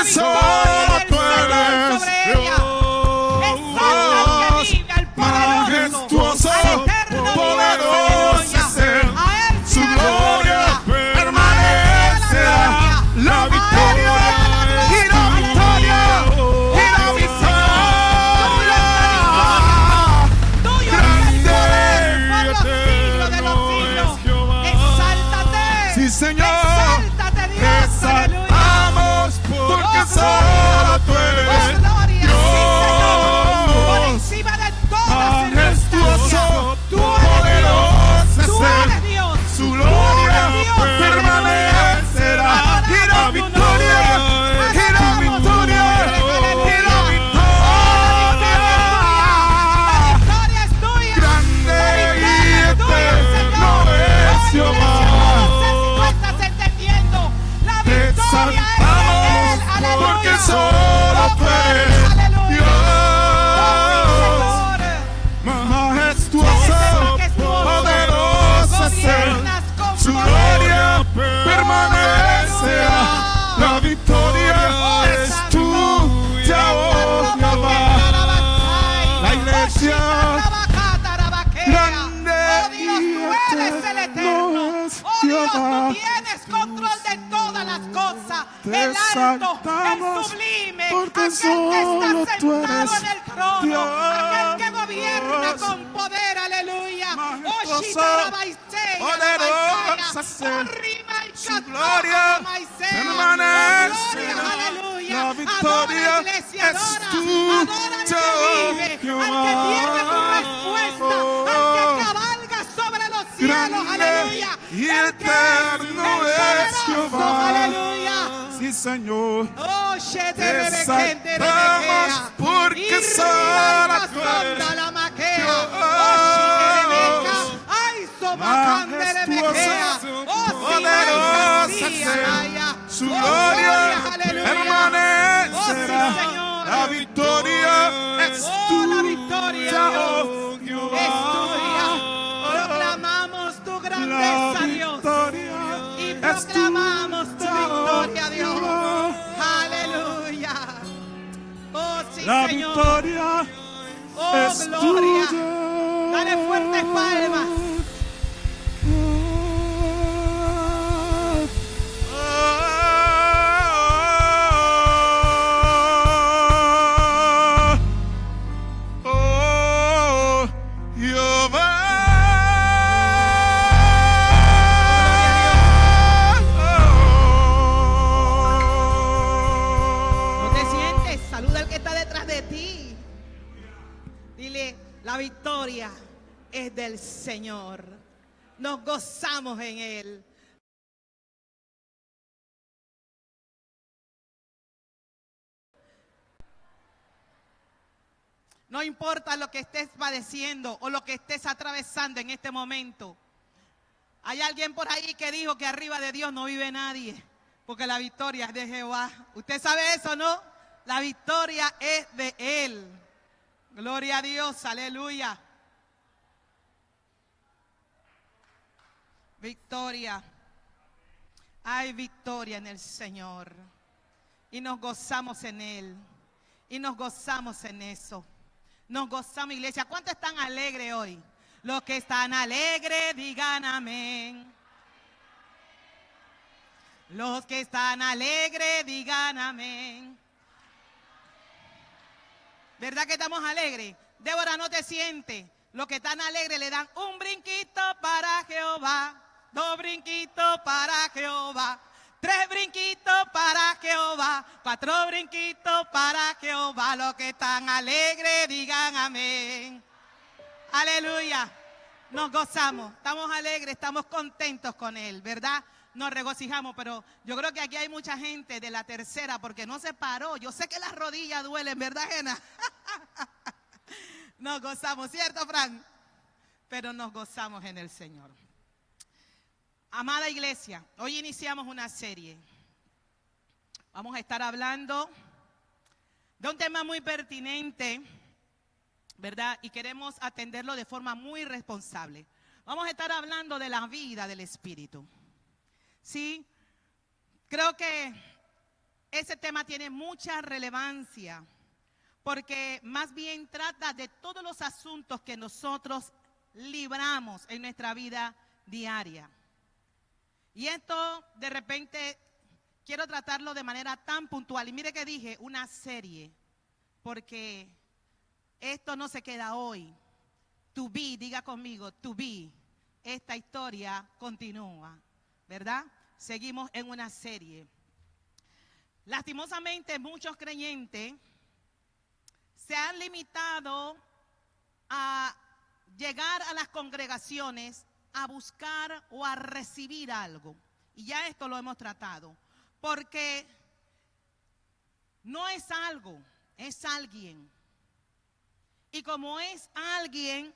la victoria del Señor sobre ella. Exalta al que vive, al poderoso, al eterno, poderoso es Él. a Él Su sea la gloria gloria. permanecerá. La victoria y la victoria y la victoria. Tuyo es el poder por los siglos de los siglos. Exáltate. Sí, Señor. Exáltate, Dios. Aleluya. Exaltamos porque solo tú eres Gloria, Dios. sí, Señor. Por encima de toda circunstancia. Majestuoso, Tú eres poderoso Dios. Tú es Él. eres Dios. Su Tú gloria eres Dios. permanecerá. Y la victoria, y la victoria, y la victoria. La victoria es tuya. Grande La victoria y es tuya, eterno Señor. es Hoy, Jehová. no sé si tú estás entendiendo. La Te victoria es de exaltamos Él. Aleluya. porque solo tú eres Aleluya. Dios. Señor. Majestuoso, poderoso es Él. Su gloria permanecerá. La victoria es tuya, oh Jehová. La iglesia grande y eterno es Oh Dios, Jehová. tú tienes control de todas las cosas. Te El alto, exaltamos el sublime, porque aquel que solo está tú sentado eres en el trono, Dios. aquel que gobierna con poder, aleluya. Majestuoso, poderoso es Él. Su gloria permanecerá. La victoria es tuya, al que tiene tu respuesta, al que cabalga sobre los cielos, Grande aleluya. y El que eterno el es poderoso, Jehová. aleluya. Sí, Señor. Oh, Te exaltamos porque solo tú eres la maquea. Dios. Oh, ay, Majestuoso, poderoso es Él. Su gloria permanecerá. La victoria es la victoria, tuya, Dios, oh Jehová. es tuya. Proclamamos tu grandeza, La Dios. victoria Y es proclamamos tu tuya, oh victoria, Dios. Jehová. Aleluya. Oh, sí, La Señor. victoria Oh, es gloria. tuya. Dale fuertes palmas. Oh, Jehová. ¿No te sientes? Saluda al que está detrás de ti. Dile, la victoria es del Señor. Nos gozamos en Él. No importa lo que estés padeciendo o lo que estés atravesando en este momento. Hay alguien por ahí que dijo que arriba de Dios no vive nadie, porque la victoria es de Jehová. ¿Usted sabe eso, no? La victoria es de Él. Gloria a Dios, aleluya. Victoria. Hay victoria en el Señor. Y nos gozamos en Él. Y nos gozamos en eso. Nos gozamos, iglesia. ¿Cuántos están alegres hoy? Los que están alegres, digan amén. Los que están alegres, digan amén. ¿Verdad que estamos alegres? Débora, no te sientes. Los que están alegres le dan un brinquito para Jehová, 2 brinquitos para Jehová, 3 brinquitos para Jehová, 4 brinquitos para Jehová. Los que están alegres, digan amén. Aleluya. Nos gozamos, estamos alegres, estamos contentos con Él, ¿verdad? Nos regocijamos, pero yo creo que aquí hay mucha gente de la tercera porque no se paró. Yo sé que las rodillas duelen, ¿verdad, Jena? Nos gozamos, ¿cierto, Fran? Pero nos gozamos en el Señor. Amada iglesia, hoy iniciamos una serie. Vamos a estar hablando de un tema muy pertinente, ¿verdad? Y queremos atenderlo de forma muy responsable. Vamos a estar hablando de la vida del Espíritu. Sí, creo que ese tema tiene mucha relevancia, porque más bien trata de todos los asuntos que nosotros libramos en nuestra vida diaria. Y esto de repente quiero tratarlo de manera tan puntual. Y mire que dije una serie, porque esto no se queda hoy. To be, diga conmigo, to be. Esta historia continúa, ¿verdad? Seguimos en una serie. Lastimosamente, muchos creyentes se han limitado a llegar a las congregaciones a buscar o a recibir algo. Y ya esto lo hemos tratado. Porque no es algo, es alguien. Y como es alguien,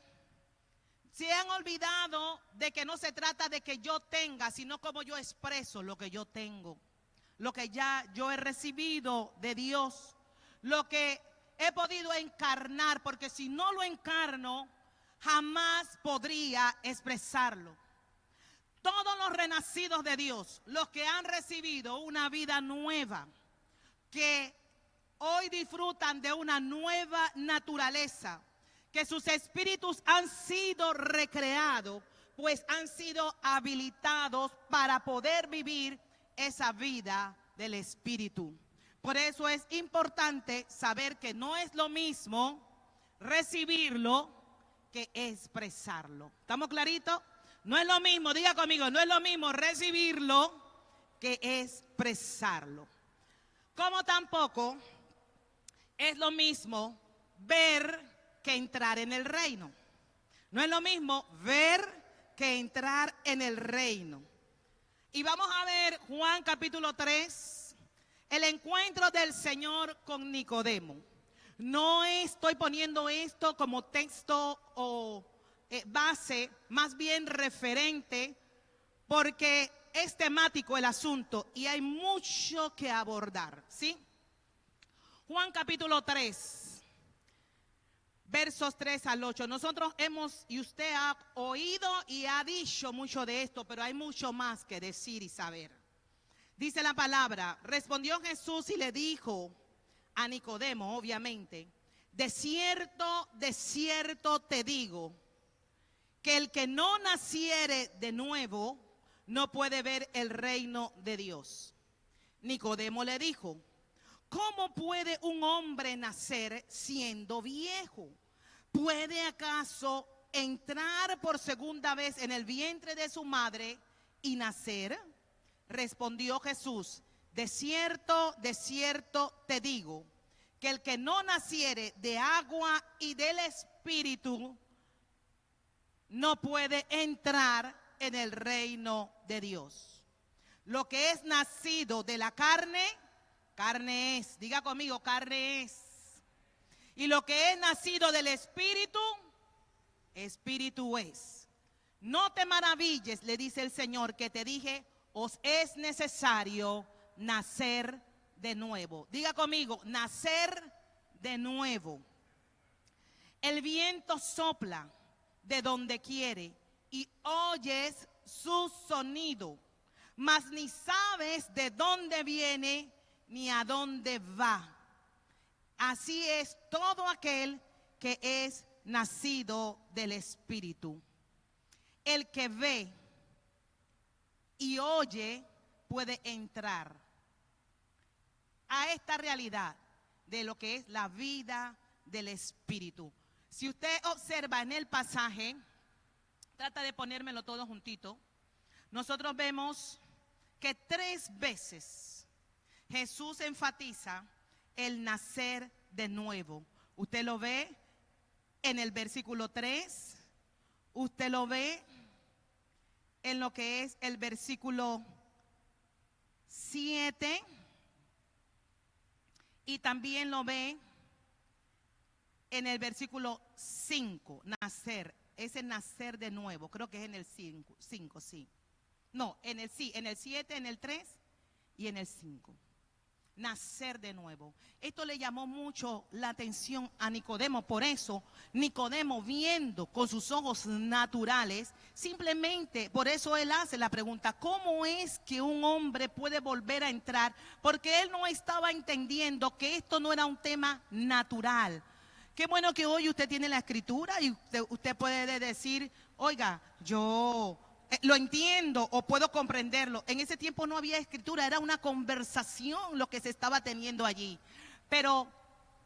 se han olvidado de que no se trata de que yo tenga, sino como yo expreso lo que yo tengo. Lo que ya yo he recibido de Dios. Lo que he podido encarnar, porque si no lo encarno, jamás podría expresarlo. Todos los renacidos de Dios, los que han recibido una vida nueva, que hoy disfrutan de una nueva naturaleza, que sus espíritus han sido recreados, pues han sido habilitados para poder vivir esa vida del espíritu. Por eso es importante saber que no es lo mismo recibirlo que expresarlo. ¿Estamos claritos? No es lo mismo, diga conmigo, no es lo mismo recibirlo que expresarlo. Como tampoco es lo mismo ver que entrar en el reino. No es lo mismo ver que entrar en el reino. Y vamos a ver Juan capítulo 3, el encuentro del Señor con Nicodemo. No estoy poniendo esto como texto o base, más bien referente, porque es temático el asunto y hay mucho que abordar, ¿sí? Juan capítulo 3, versos 3 al 8. Nosotros hemos, y usted ha oído y ha dicho mucho de esto, pero hay mucho más que decir y saber. Dice la palabra: respondió Jesús y le dijo a Nicodemo, obviamente: de cierto te digo, que el que no naciere de nuevo no puede ver el reino de Dios. Nicodemo le dijo: ¿cómo puede un hombre nacer siendo viejo? ¿Puede acaso entrar por segunda vez en el vientre de su madre y nacer? Respondió Jesús: de cierto te digo, que el que no naciere de agua y del Espíritu no puede entrar en el reino de Dios. Lo que es nacido de la carne, carne es. Diga conmigo, carne es. Y lo que es nacido del Espíritu, Espíritu es. No te maravilles, le dice el Señor, que te dije, os es necesario nacer de nuevo. Diga conmigo, nacer de nuevo. El viento sopla de donde quiere y oyes su sonido, mas ni sabes de dónde viene ni a dónde va. Así es todo aquel que es nacido del Espíritu. El que ve y oye puede entrar a esta realidad de lo que es la vida del Espíritu. Si usted observa en el pasaje, trata de ponérmelo todo juntito, nosotros vemos que 3 veces Jesús enfatiza el nacer de nuevo. Usted lo ve en el versículo 3, usted lo ve en lo que es el versículo 7 y también lo ve en el versículo 5, nacer, ese nacer de nuevo, creo que es en el 5, sí. No, en el 7, en el 3 y en el 5. nacer de nuevo. Esto le llamó mucho la atención a Nicodemo. Por eso Nicodemo, viendo con sus ojos naturales, simplemente por eso él hace la pregunta: ¿cómo es que un hombre puede volver a entrar? Porque él no estaba entendiendo que esto no era un tema natural. Qué bueno que hoy usted tiene la escritura y usted puede decir: oiga, yo lo entiendo o puedo comprenderlo. En ese tiempo no había escritura, era una conversación lo que se estaba teniendo allí. Pero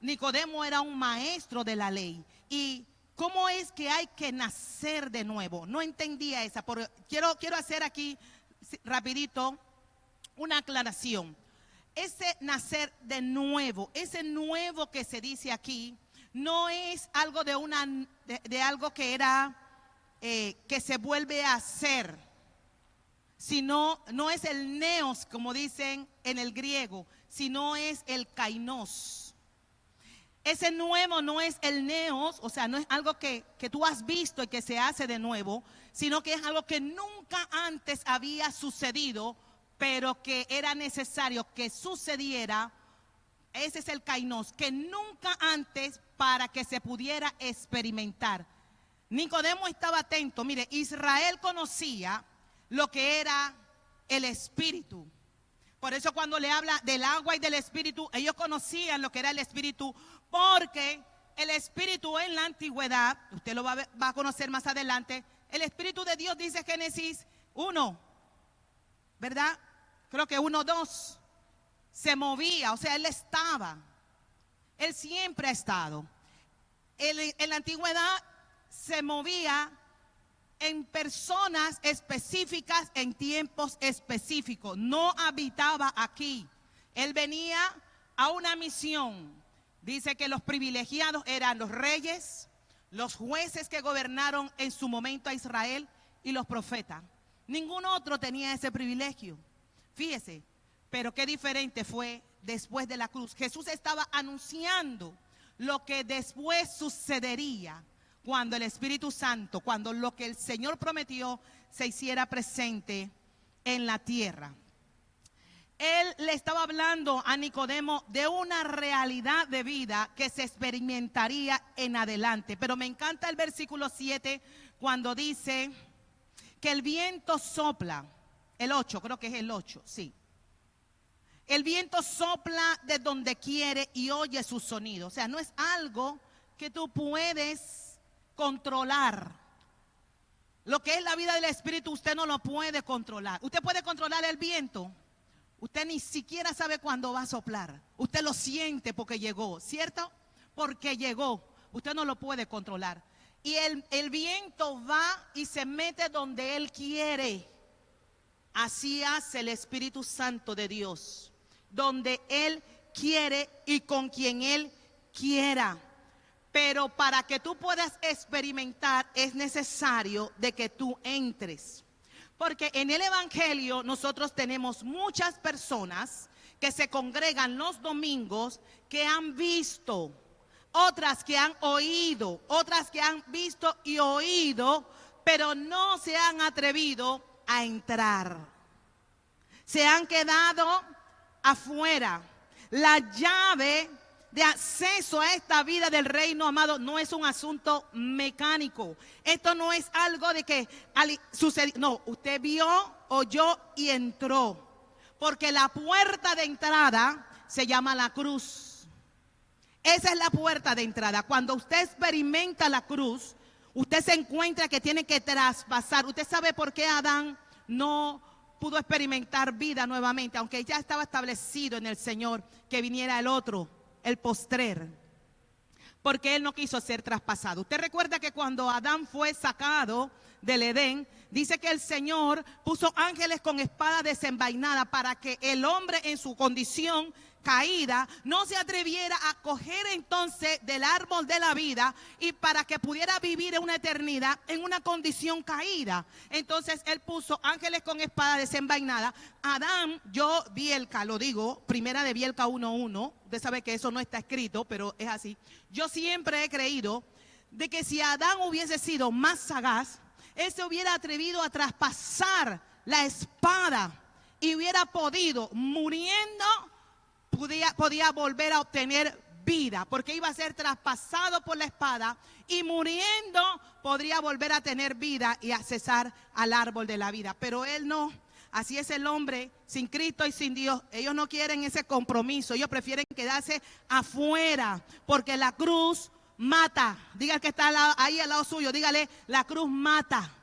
Nicodemo era un maestro de la ley. ¿Y cómo es que hay que nacer de nuevo? No entendía esa. Quiero hacer aquí rapidito una aclaración. Ese nacer de nuevo, ese nuevo que se dice aquí, no es algo de algo que era que se vuelve a hacer, sino no es el neos, como dicen en el griego, sino es el kainos. Ese nuevo no es el neos, o sea, no es algo que tú has visto y que se hace de nuevo, sino que es algo que nunca antes había sucedido, pero que era necesario que sucediera. Ese es el kainos, que nunca antes, para que se pudiera experimentar. Nicodemo estaba atento. Mire, Israel conocía lo que era el espíritu. Por eso cuando le habla del agua y del espíritu, ellos conocían lo que era el espíritu, porque el espíritu en la antigüedad, usted lo va a conocer más adelante, el espíritu de Dios, dice Génesis 1, ¿verdad? Creo que 1:2, se movía, o sea, él estaba, él siempre ha estado. En la antigüedad se movía en personas específicas, en tiempos específicos. No habitaba aquí. Él venía a una misión. Dice que los privilegiados eran los reyes, los jueces que gobernaron en su momento a Israel y los profetas. Ningún otro tenía ese privilegio. Fíjese, pero qué diferente fue después de la cruz. Jesús estaba anunciando lo que después sucedería cuando el Espíritu Santo, cuando lo que el Señor prometió se hiciera presente en la tierra. Él le estaba hablando a Nicodemo de una realidad de vida que se experimentaría en adelante. Pero me encanta el versículo 7 cuando dice que el viento sopla, el 8, creo que es el 8, sí. El viento sopla de donde quiere y oye su sonido. O sea, no es algo que tú puedes controlar. Lo que es la vida del Espíritu, usted no lo puede controlar. Usted puede controlar el viento. Usted ni siquiera sabe cuándo va a soplar. Usted lo siente porque llegó, ¿cierto? Porque llegó. Usted no lo puede controlar. Y el viento va y se mete donde Él quiere. Así hace el Espíritu Santo de Dios. Donde Él quiere y con quien Él quiera. Pero para que tú puedas experimentar es necesario de que tú entres. Porque en el Evangelio nosotros tenemos muchas personas que se congregan los domingos, que han visto, otras que han oído, otras que han visto y oído, pero no se han atrevido a entrar. Se han quedado afuera. La llave de acceso a esta vida del reino, amado, no es un asunto mecánico. Esto no es algo de que sucedió. No, usted vio, oyó y entró. Porque la puerta de entrada se llama la cruz. Esa es la puerta de entrada. Cuando usted experimenta la cruz, usted se encuentra que tiene que traspasar. Usted sabe por qué Adán no pudo experimentar vida nuevamente, aunque ya estaba establecido en el Señor que viniera el otro, el postrer, porque él no quiso ser traspasado. Usted recuerda que cuando Adán fue sacado del Edén, dice que el Señor puso ángeles con espada desenvainada para que el hombre en su condición caída no se atreviera a coger entonces del árbol de la vida, y para que pudiera vivir en una eternidad en una condición caída. Entonces él puso ángeles con espada desenvainada. Adán, yo Bielka, lo digo, primera de Bielka 1:1, usted sabe que eso no está escrito, pero es así. Yo siempre he creído de que si Adán hubiese sido más sagaz, él se hubiera atrevido a traspasar la espada y hubiera podido, muriendo, podía volver a obtener vida, porque iba a ser traspasado por la espada y muriendo podría volver a tener vida y accesar al árbol de la vida. Pero él no. Así es el hombre sin Cristo y sin Dios. Ellos no quieren ese compromiso. Ellos prefieren quedarse afuera, porque la cruz mata. Diga el que está ahí al lado suyo, dígale, la cruz mata.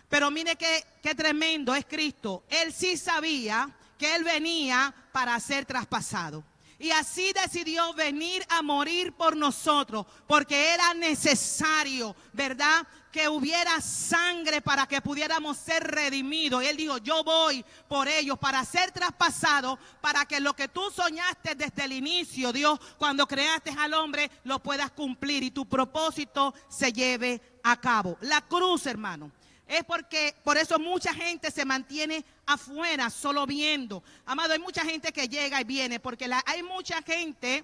Pero mire qué tremendo es Cristo. Él sí sabía que él venía para ser traspasado. Y así decidió venir a morir por nosotros, porque era necesario, ¿verdad?, que hubiera sangre para que pudiéramos ser redimidos. Y él dijo, yo voy por ellos para ser traspasado, para que lo que tú soñaste desde el inicio, Dios, cuando creaste al hombre, lo puedas cumplir y tu propósito se lleve a cabo. La cruz, hermano, es porque por eso mucha gente se mantiene afuera solo viendo. Amado, hay mucha gente que llega y viene, porque hay mucha gente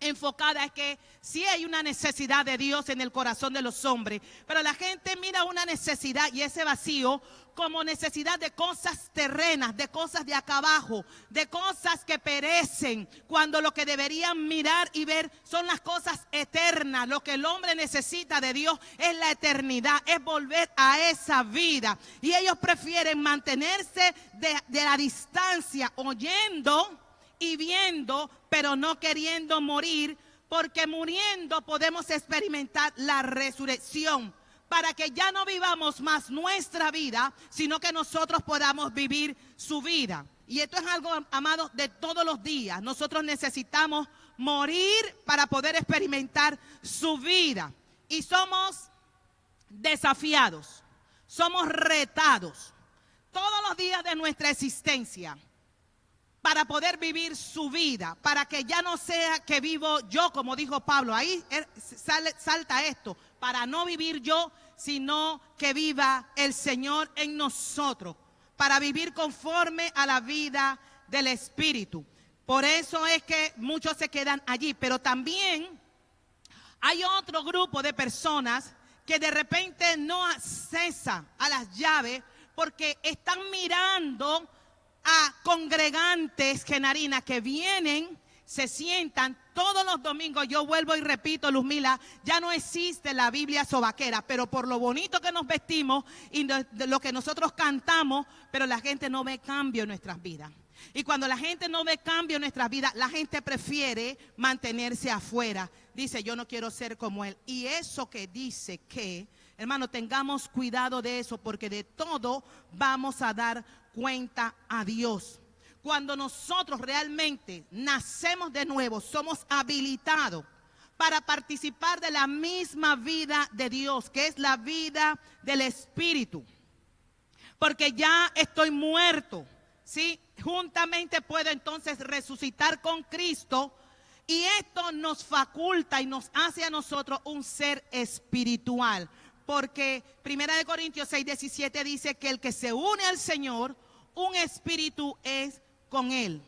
enfocada es que sí hay una necesidad de Dios en el corazón de los hombres, pero la gente mira una necesidad y ese vacío como necesidad de cosas terrenas, de cosas de acá abajo, de cosas que perecen, cuando lo que deberían mirar y ver son las cosas eternas. Lo que el hombre necesita de Dios es la eternidad, es volver a esa vida, y ellos prefieren mantenerse de la distancia, oyendo y viendo, pero no queriendo morir, porque muriendo podemos experimentar la resurrección, para que ya no vivamos más nuestra vida, sino que nosotros podamos vivir su vida. Y esto es algo, amados, de todos los días. Nosotros necesitamos morir para poder experimentar su vida. Y somos desafiados, somos retados todos los días de nuestra existencia para poder vivir su vida, para que ya no sea que vivo yo, como dijo Pablo. Ahí salta esto, para no vivir yo, sino que viva el Señor en nosotros, para vivir conforme a la vida del Espíritu. Por eso es que muchos se quedan allí, pero también hay otro grupo de personas que de repente no accesa a las llaves porque están mirando a congregantes, Genarina, que vienen, se sientan todos los domingos. Yo vuelvo y repito, Luzmila, ya no existe la Biblia sobaquera, pero por lo bonito que nos vestimos y de lo que nosotros cantamos, pero la gente no ve cambio en nuestras vidas. Y cuando la gente no ve cambio en nuestras vidas, la gente prefiere mantenerse afuera. Dice, yo no quiero ser como él. Y eso que dice que, hermano, tengamos cuidado de eso, porque de todo vamos a dar cuenta a Dios. Cuando nosotros realmente nacemos de nuevo, somos habilitados para participar de la misma vida de Dios, que es la vida del Espíritu. Porque ya estoy muerto, ¿sí? Juntamente puedo entonces resucitar con Cristo, y esto nos faculta y nos hace a nosotros un ser espiritual. Porque 1 Corintios 6:17 dice que el que se une al Señor, un espíritu es con él.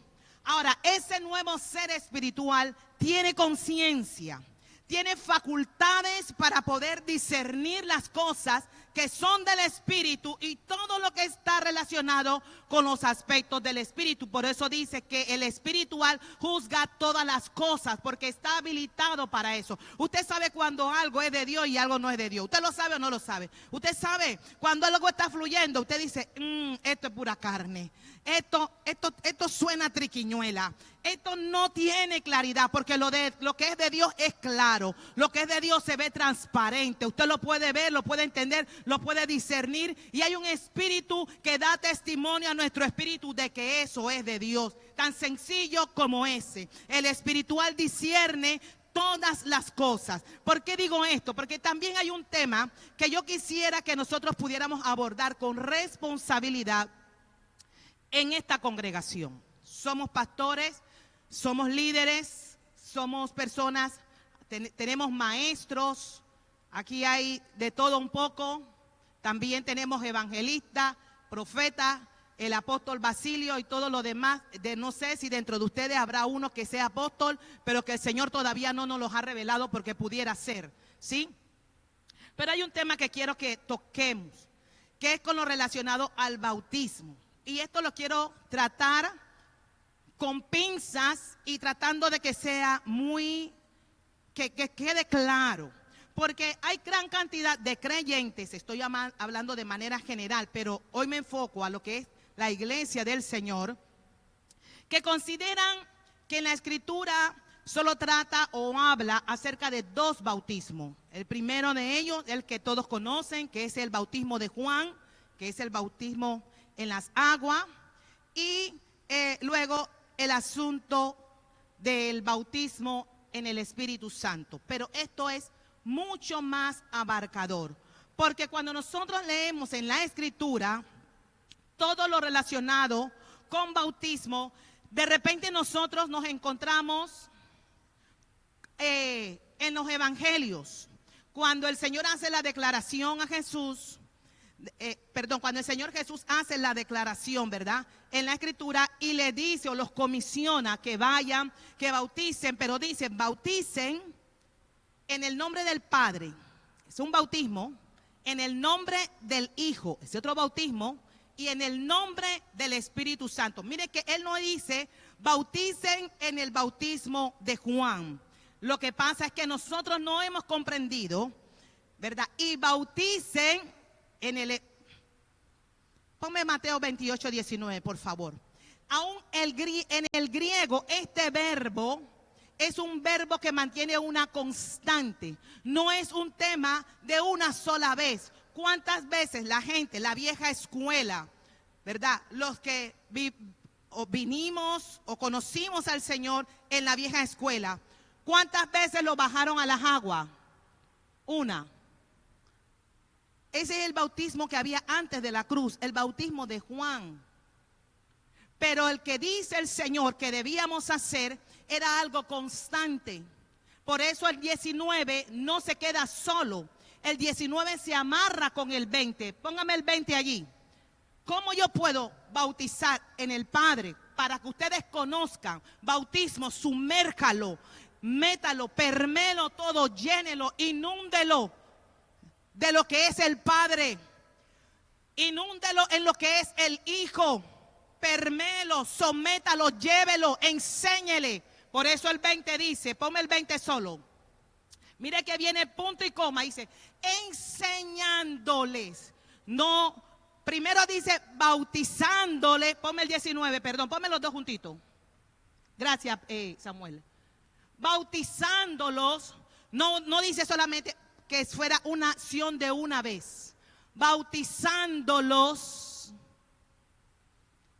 Ahora, ese nuevo ser espiritual tiene conciencia, tiene facultades para poder discernir las cosas que son del Espíritu y todo lo que está relacionado con los aspectos del Espíritu. Por eso dice que el espiritual juzga todas las cosas, porque está habilitado para eso. Usted sabe cuando algo es de Dios y algo no es de Dios. ¿Usted lo sabe o no lo sabe? Usted sabe cuando algo está fluyendo. Usted dice, esto es pura carne. Esto suena a triquiñuela. Esto no tiene claridad, porque lo que es de Dios es claro. Lo que es de Dios se ve transparente. Usted lo puede ver, lo puede entender, lo puede discernir. Y hay un espíritu que da testimonio a nuestro espíritu de que eso es de Dios. Tan sencillo como ese. El espiritual discierne todas las cosas. ¿Por qué digo esto? Porque también hay un tema que yo quisiera que nosotros pudiéramos abordar con responsabilidad en esta congregación. Somos pastores, somos líderes, somos personas, tenemos maestros, aquí hay de todo un poco, también tenemos evangelistas, profetas, el apóstol Basilio y todo lo demás. No sé si dentro de ustedes habrá uno que sea apóstol, pero que el Señor todavía no nos los ha revelado, porque pudiera ser, ¿sí? Pero hay un tema que quiero que toquemos, que es con lo relacionado al bautismo. Y esto lo quiero tratar con pinzas y tratando de que sea que quede claro. Porque hay gran cantidad de creyentes, estoy hablando de manera general, pero hoy me enfoco a lo que es la iglesia del Señor, que consideran que en la Escritura solo trata o habla acerca de dos bautismos. El primero de ellos, el que todos conocen, que es el bautismo de Juan, que es el bautismo en las aguas, y luego el asunto del bautismo en el Espíritu Santo. Pero esto es mucho más abarcador, porque cuando nosotros leemos en la Escritura todo lo relacionado con bautismo, de repente nosotros nos encontramos en los evangelios, cuando el Señor hace la declaración a Jesús, cuando el Señor Jesús hace la declaración, ¿verdad?, en la Escritura, y le dice o los comisiona que vayan, que bauticen, pero dicen, bauticen en el nombre del Padre, es un bautismo, en el nombre del Hijo, es otro bautismo, y en el nombre del Espíritu Santo. Mire que Él no dice, bauticen en el bautismo de Juan. Lo que pasa es que nosotros no hemos comprendido, ¿verdad? Y bauticen en ponme Mateo 28, 19, por favor. Aún en el griego, este verbo es un verbo que mantiene una constante. No es un tema de una sola vez. ¿Cuántas veces la gente, la vieja escuela, ¿verdad?, los que vinimos o conocimos al Señor en la vieja escuela, ¿cuántas veces lo bajaron a las aguas? Una. Ese es el bautismo que había antes de la cruz, el bautismo de Juan. Pero el que dice el Señor que debíamos hacer era algo constante. Por eso el 19 no se queda solo. El 19 se amarra con el 20. Póngame el 20 allí. ¿Cómo yo puedo bautizar en el Padre? Para que ustedes conozcan, bautismo, sumérjalo, métalo, permelo todo, llénelo, inúndelo de lo que es el Padre, inúndelo en lo que es el Hijo, permelo, sométalo, llévelo, enséñele. Por eso el 20 dice, ponme el 20 solo. Mire que viene punto y coma, dice, enseñándoles. No, primero dice bautizándoles, ponme el 19, perdón, ponme los dos juntitos. Gracias, Samuel. Bautizándolos, no dice solamente que fuera una acción de una vez. Bautizándolos.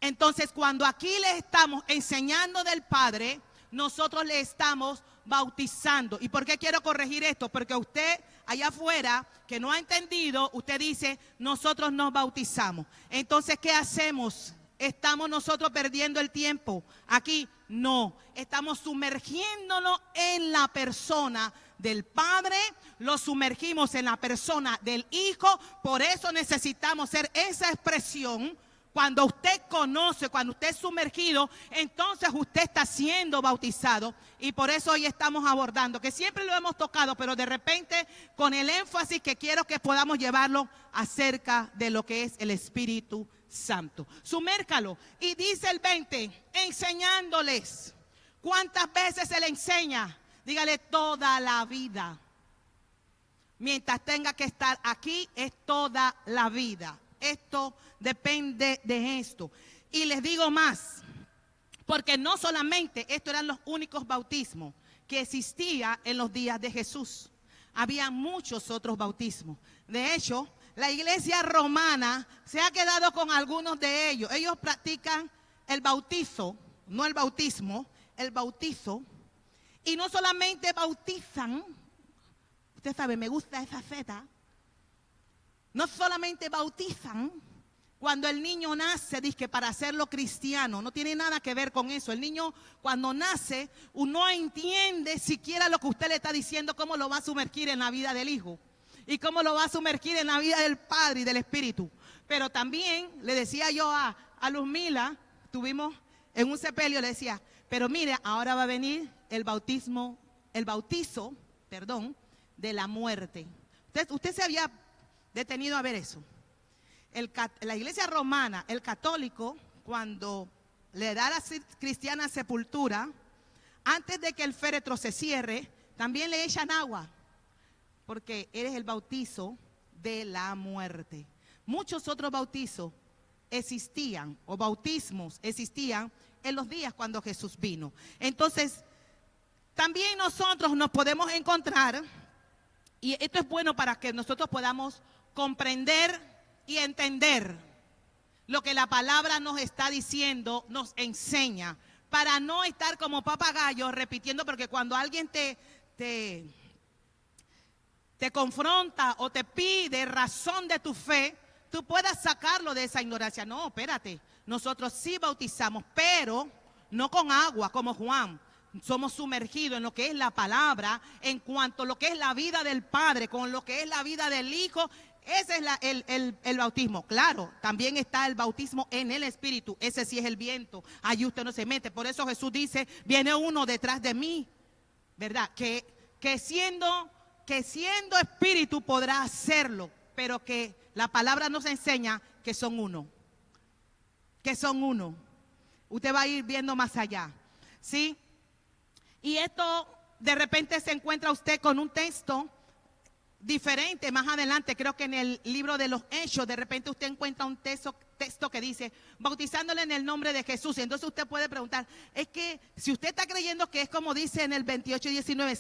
Entonces, cuando aquí les estamos enseñando del Padre, nosotros le estamos bautizando. ¿Y por qué quiero corregir esto? Porque usted allá afuera que no ha entendido, usted dice, nosotros nos bautizamos. Entonces, ¿qué hacemos? ¿Estamos nosotros perdiendo el tiempo? Aquí no, estamos sumergiéndonos en la persona del Padre, lo sumergimos en la persona del Hijo. Por eso necesitamos hacer esa expresión. Cuando usted conoce, cuando usted es sumergido, entonces usted está siendo bautizado. Y por eso hoy estamos abordando, que siempre lo hemos tocado, pero de repente con el énfasis que quiero que podamos llevarlo acerca de lo que es el Espíritu Santo. Sumércalo. Y dice el 20, enseñándoles. ¿Cuántas veces se le enseña? Dígale, toda la vida. Mientras tenga que estar aquí, es toda la vida. Esto depende de esto. Y les digo más, porque no solamente estos eran los únicos bautismos que existían en los días de Jesús. Había muchos otros bautismos. De hecho, la iglesia romana se ha quedado con algunos de ellos. Ellos practican el bautizo, no el bautismo, el bautizo. Y no solamente bautizan, usted sabe, me gusta esa feta. No solamente bautizan cuando el niño nace, dice que para hacerlo cristiano, no tiene nada que ver con eso. El niño cuando nace, uno entiende siquiera lo que usted le está diciendo, cómo lo va a sumergir en la vida del Hijo y cómo lo va a sumergir en la vida del Padre y del Espíritu. Pero también le decía yo a Luzmila, estuvimos en un sepelio, le decía, pero mire, ahora va a venir el bautizo, de la muerte. Usted se había detenido a ver eso. La iglesia romana, el católico, cuando le da a la cristiana sepultura, antes de que el féretro se cierre, también le echan agua, porque eres el bautizo de la muerte. Muchos otros bautizos existían, o bautismos existían en los días cuando Jesús vino. Entonces, también nosotros nos podemos encontrar, y esto es bueno para que nosotros podamos comprender y entender lo que la palabra nos está diciendo, nos enseña, para no estar como papagayos repitiendo, porque cuando alguien te confronta o te pide razón de tu fe, tú puedas sacarlo de esa ignorancia. No, espérate, nosotros sí bautizamos, pero no con agua como Juan. Somos sumergidos en lo que es la palabra, en cuanto a lo que es la vida del Padre, con lo que es la vida del Hijo. Ese es el bautismo. Claro, también está el bautismo en el Espíritu. Ese sí es el viento. Allí usted no se mete. Por eso Jesús dice, viene uno detrás de mí, ¿verdad? Que siendo Espíritu podrá hacerlo, pero que la palabra nos enseña que son uno. Que son uno. Usted va a ir viendo más allá, ¿sí? Y esto, de repente se encuentra usted con un texto diferente más adelante. Creo que en el libro de los Hechos, de repente usted encuentra un texto que dice, bautizándole en el nombre de Jesús. Y entonces usted puede preguntar, es que si usted está creyendo que es como dice en el 28 y 19,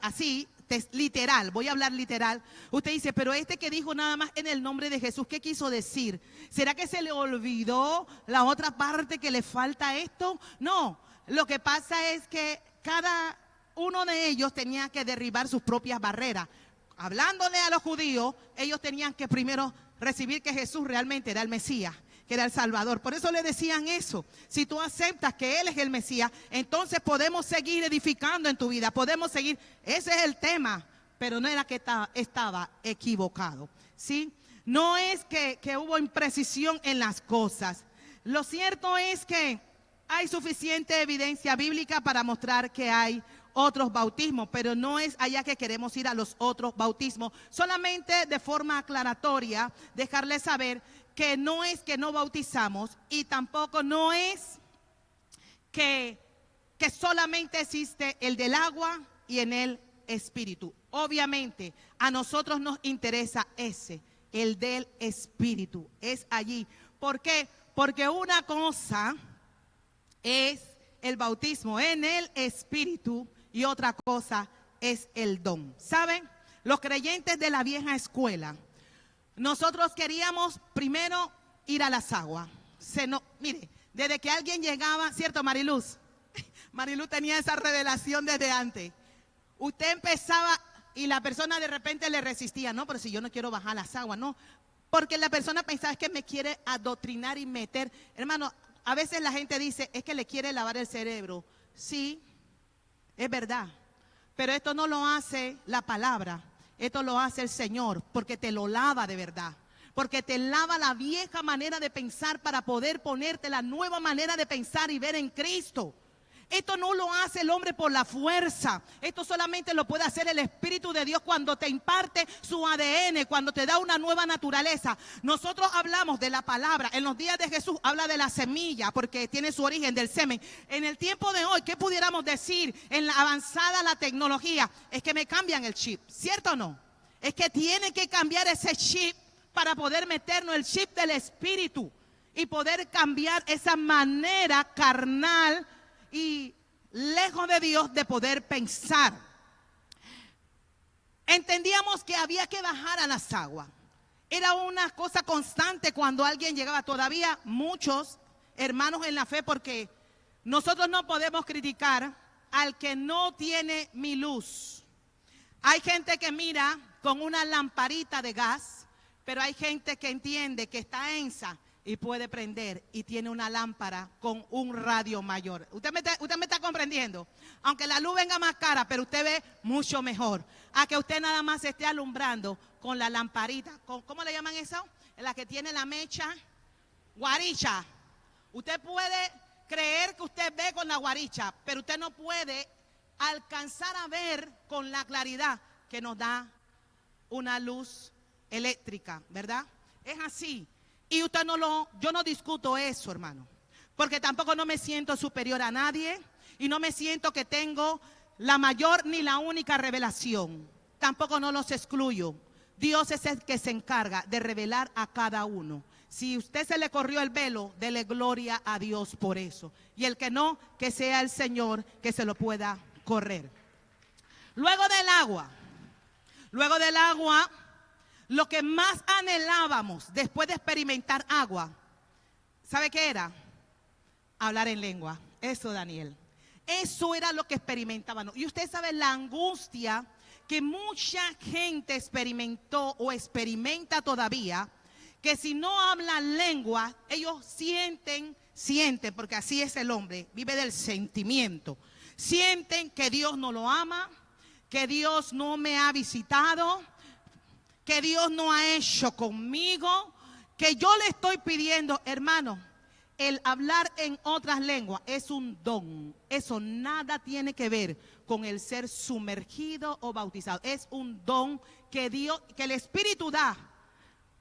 así, literal, voy a hablar literal. Usted dice, pero este que dijo nada más en el nombre de Jesús, ¿qué quiso decir? ¿Será que se le olvidó la otra parte que le falta esto? No, lo que pasa es que cada uno de ellos tenía que derribar sus propias barreras. Hablándole a los judíos, ellos tenían que primero recibir que Jesús realmente era el Mesías, que era el Salvador. Por eso le decían eso. Si tú aceptas que Él es el Mesías, entonces podemos seguir edificando en tu vida, podemos seguir. Ese es el tema, pero no era que estaba equivocado, ¿sí? No es que hubo imprecisión en las cosas. Lo cierto es que hay suficiente evidencia bíblica para mostrar que hay otros bautismos, pero no es allá que queremos ir a los otros bautismos. Solamente de forma aclaratoria, dejarles saber que no es que no bautizamos y tampoco no es que solamente existe el del agua y en el Espíritu. Obviamente a nosotros nos interesa ese, el del Espíritu, es allí. ¿Por qué? Porque una cosa es el bautismo en el Espíritu y otra cosa es el don. ¿Saben? Los creyentes de la vieja escuela, nosotros queríamos primero ir a las aguas. Mire, desde que alguien llegaba, ¿cierto, Mariluz? Mariluz tenía esa revelación desde antes. Usted empezaba y la persona de repente le resistía. No, pero si yo no quiero bajar las aguas, no. Porque la persona pensaba, es que me quiere adoctrinar y meter. Hermano, a veces la gente dice, es que le quiere lavar el cerebro. Sí, es verdad. Pero esto no lo hace la palabra. Esto lo hace el Señor, porque te lo lava de verdad. Porque te lava la vieja manera de pensar para poder ponerte la nueva manera de pensar y ver en Cristo. Esto no lo hace el hombre por la fuerza. Esto solamente lo puede hacer el Espíritu de Dios cuando te imparte su ADN, cuando te da una nueva naturaleza. Nosotros hablamos de la palabra. En los días de Jesús habla de la semilla, porque tiene su origen del semen. En el tiempo de hoy, ¿qué pudiéramos decir? En la avanzada la tecnología, es que me cambian el chip, ¿cierto o no? Es que tiene que cambiar ese chip para poder meternos el chip del Espíritu y poder cambiar esa manera carnal y lejos de Dios de poder pensar. Entendíamos que había que bajar a las aguas. Era una cosa constante cuando alguien llegaba. Todavía muchos hermanos en la fe, porque nosotros no podemos criticar al que no tiene mi luz. Hay gente que mira con una lamparita de gas, pero hay gente que entiende que está ENSA y puede prender y tiene una lámpara con un radio mayor. ¿Usted me está comprendiendo? Aunque la luz venga más cara, pero usted ve mucho mejor. A que usted nada más esté alumbrando con la lamparita. ¿Cómo le llaman eso? La que tiene la mecha. Guaricha. Usted puede creer que usted ve con la guaricha, pero usted no puede alcanzar a ver con la claridad que nos da una luz eléctrica, ¿verdad? Es así. Y yo no discuto eso, hermano. porque tampoco no me siento superior a nadie y no me siento que tengo la mayor ni la única revelación. Tampoco no los excluyo. Dios es el que se encarga de revelar a cada uno. Si usted se le corrió el velo, dele gloria a Dios por eso. Y el que no, que sea el Señor que se lo pueda correr. Luego del agua, lo que más anhelábamos después de experimentar agua, ¿sabe qué era? Hablar en lengua. Eso, Daniel. Eso era lo que experimentaban. Y usted sabe la angustia que mucha gente experimentó o experimenta todavía, que si no hablan lengua, ellos sienten, porque así es el hombre, vive del sentimiento. Sienten que Dios no lo ama, que Dios no me ha visitado, que Dios no ha hecho conmigo, que yo le estoy pidiendo, hermano. El hablar en otras lenguas es un don. Eso nada tiene que ver con el ser sumergido o bautizado. Es un don que Dios, que el Espíritu da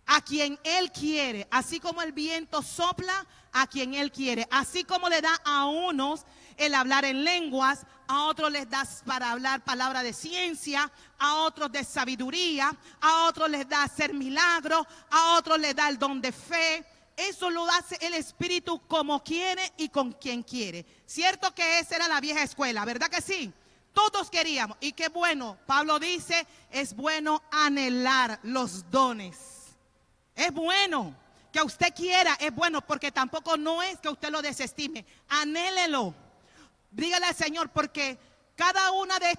a quien Él quiere, así como el viento sopla a quien Él quiere, así como le da a unos el hablar en lenguas, a otros les da para hablar palabra de ciencia, a otros de sabiduría, a otros les da hacer milagros, a otros les da el don de fe. Eso lo hace el Espíritu como quiere y con quien quiere. Cierto que esa era la vieja escuela, ¿verdad que sí? Todos queríamos, y qué bueno, Pablo dice, es bueno anhelar los dones. Es bueno que usted quiera, es bueno, porque tampoco no es que usted lo desestime. Anhélelo. Dígale al Señor, porque cada una de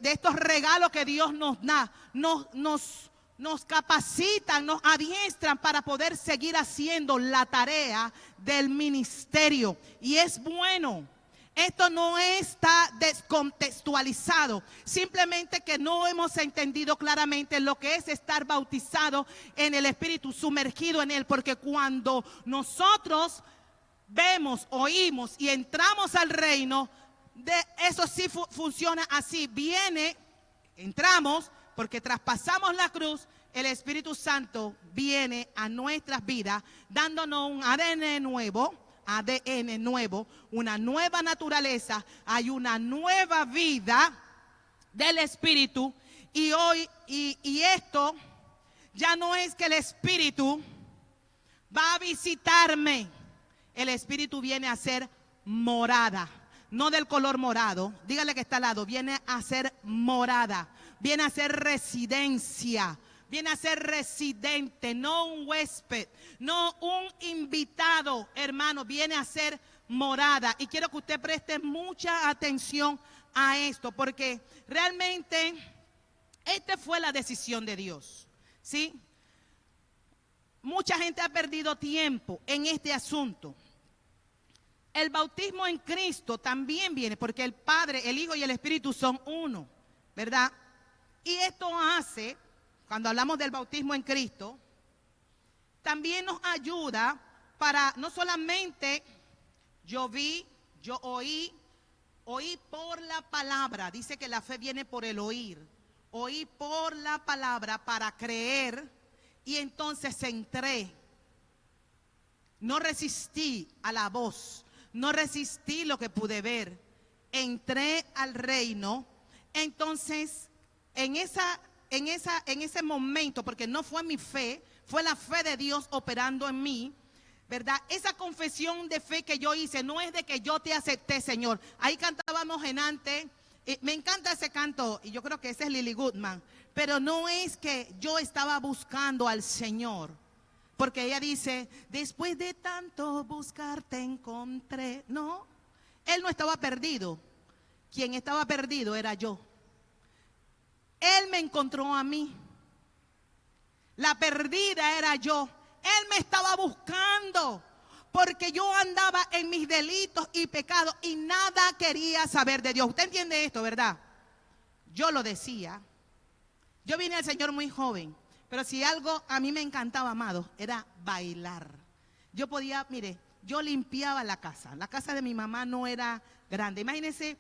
estos regalos que Dios nos da, nos capacitan, nos adiestran para poder seguir haciendo la tarea del ministerio. Y es bueno. Esto no está descontextualizado, simplemente que no hemos entendido claramente lo que es estar bautizado en el Espíritu, sumergido en Él, porque cuando nosotros vemos, oímos y entramos al reino, eso sí funciona así. Entramos porque traspasamos la cruz, el Espíritu Santo viene a nuestras vidas dándonos un ADN nuevo, una nueva naturaleza, hay una nueva vida del Espíritu. Y hoy, y esto ya no es que el Espíritu va a visitarme, el Espíritu viene a ser morada, no del color morado, dígale que está al lado, viene a ser morada, viene a ser residencia. Viene a ser residente, no un huésped, no un invitado, hermano, viene a ser morada. Y quiero que usted preste mucha atención a esto, porque realmente esta fue la decisión de Dios, ¿sí? Mucha gente ha perdido tiempo en este asunto. El bautismo en Cristo también viene, porque el Padre, el Hijo y el Espíritu son uno, ¿verdad? Y esto hace... Cuando hablamos del bautismo en Cristo, también nos ayuda para no solamente yo oí por la palabra. Dice que la fe viene por el oír. Oí por la palabra para creer y entonces entré. No resistí a la voz, no resistí lo que pude ver. Entré al reino. Entonces, en ese momento, porque no fue mi fe, fue la fe de Dios operando en mí, ¿verdad? Esa confesión de fe que yo hice no es de que yo te acepté, Señor. Ahí cantábamos en antes, me encanta ese canto, y yo creo que ese es Lily Goodman, pero no es que yo estaba buscando al Señor, porque ella dice, después de tanto buscar te encontré. No, Él no estaba perdido, quien estaba perdido era yo. Él me encontró a mí. La perdida era yo. Él me estaba buscando porque yo andaba en mis delitos y pecados y nada quería saber de Dios. Usted entiende esto, ¿verdad? Yo lo decía. Yo vine al Señor muy joven, pero si algo a mí me encantaba, amado, era bailar. Yo podía, mire, yo limpiaba la casa. La casa de mi mamá no era grande. Imagínense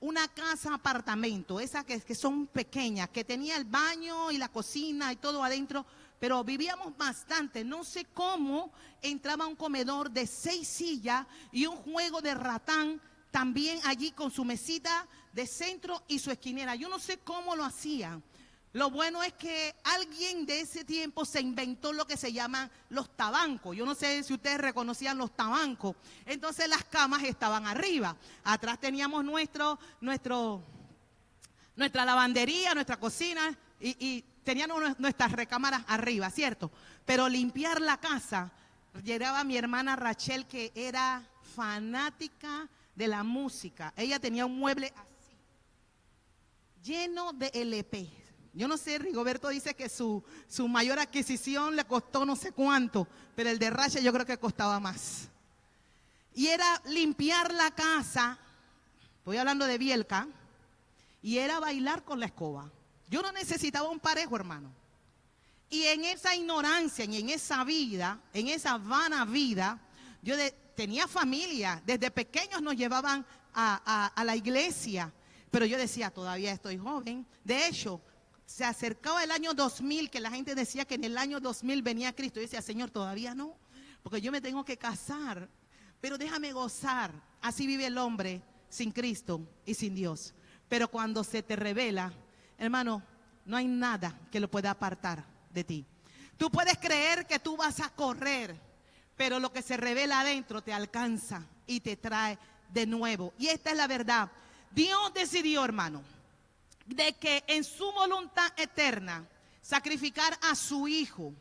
una casa apartamento, esas que son pequeñas, que tenía el baño y la cocina y todo adentro, pero vivíamos bastante. No sé cómo entraba un comedor de 6 sillas y un juego de ratán también allí con su mesita de centro y su esquinera. Yo no sé cómo lo hacían. Lo bueno es que alguien de ese tiempo se inventó lo que se llaman los tabancos. Yo no sé si ustedes reconocían los tabancos. Entonces las camas estaban arriba. Atrás teníamos nuestra lavandería, nuestra cocina y teníamos nuestras recámaras arriba, ¿cierto? Pero limpiar la casa, llegaba mi hermana Rachel, que era fanática de la música. Ella tenía un mueble así, lleno de LP. Yo no sé, Rigoberto dice que su mayor adquisición le costó no sé cuánto, pero el de Rachel yo creo que costaba más. Y era limpiar la casa, estoy hablando de Bielka, y era bailar con la escoba. Yo no necesitaba un parejo, hermano. Y en esa ignorancia, y en esa vida, en esa vana vida, yo tenía familia. Desde pequeños nos llevaban a la iglesia. Pero yo decía, todavía estoy joven. De hecho, se acercaba el año 2000, que la gente decía que en el año 2000 venía Cristo. Yo decía, Señor, todavía no, porque yo me tengo que casar. Pero déjame gozar. Así vive el hombre sin Cristo y sin Dios. Pero cuando se te revela, hermano, no hay nada que lo pueda apartar de ti. Tú puedes creer que tú vas a correr, pero lo que se revela adentro te alcanza y te trae de nuevo. Y esta es la verdad. Dios decidió, hermano, de que en su voluntad eterna sacrificar a su Hijo,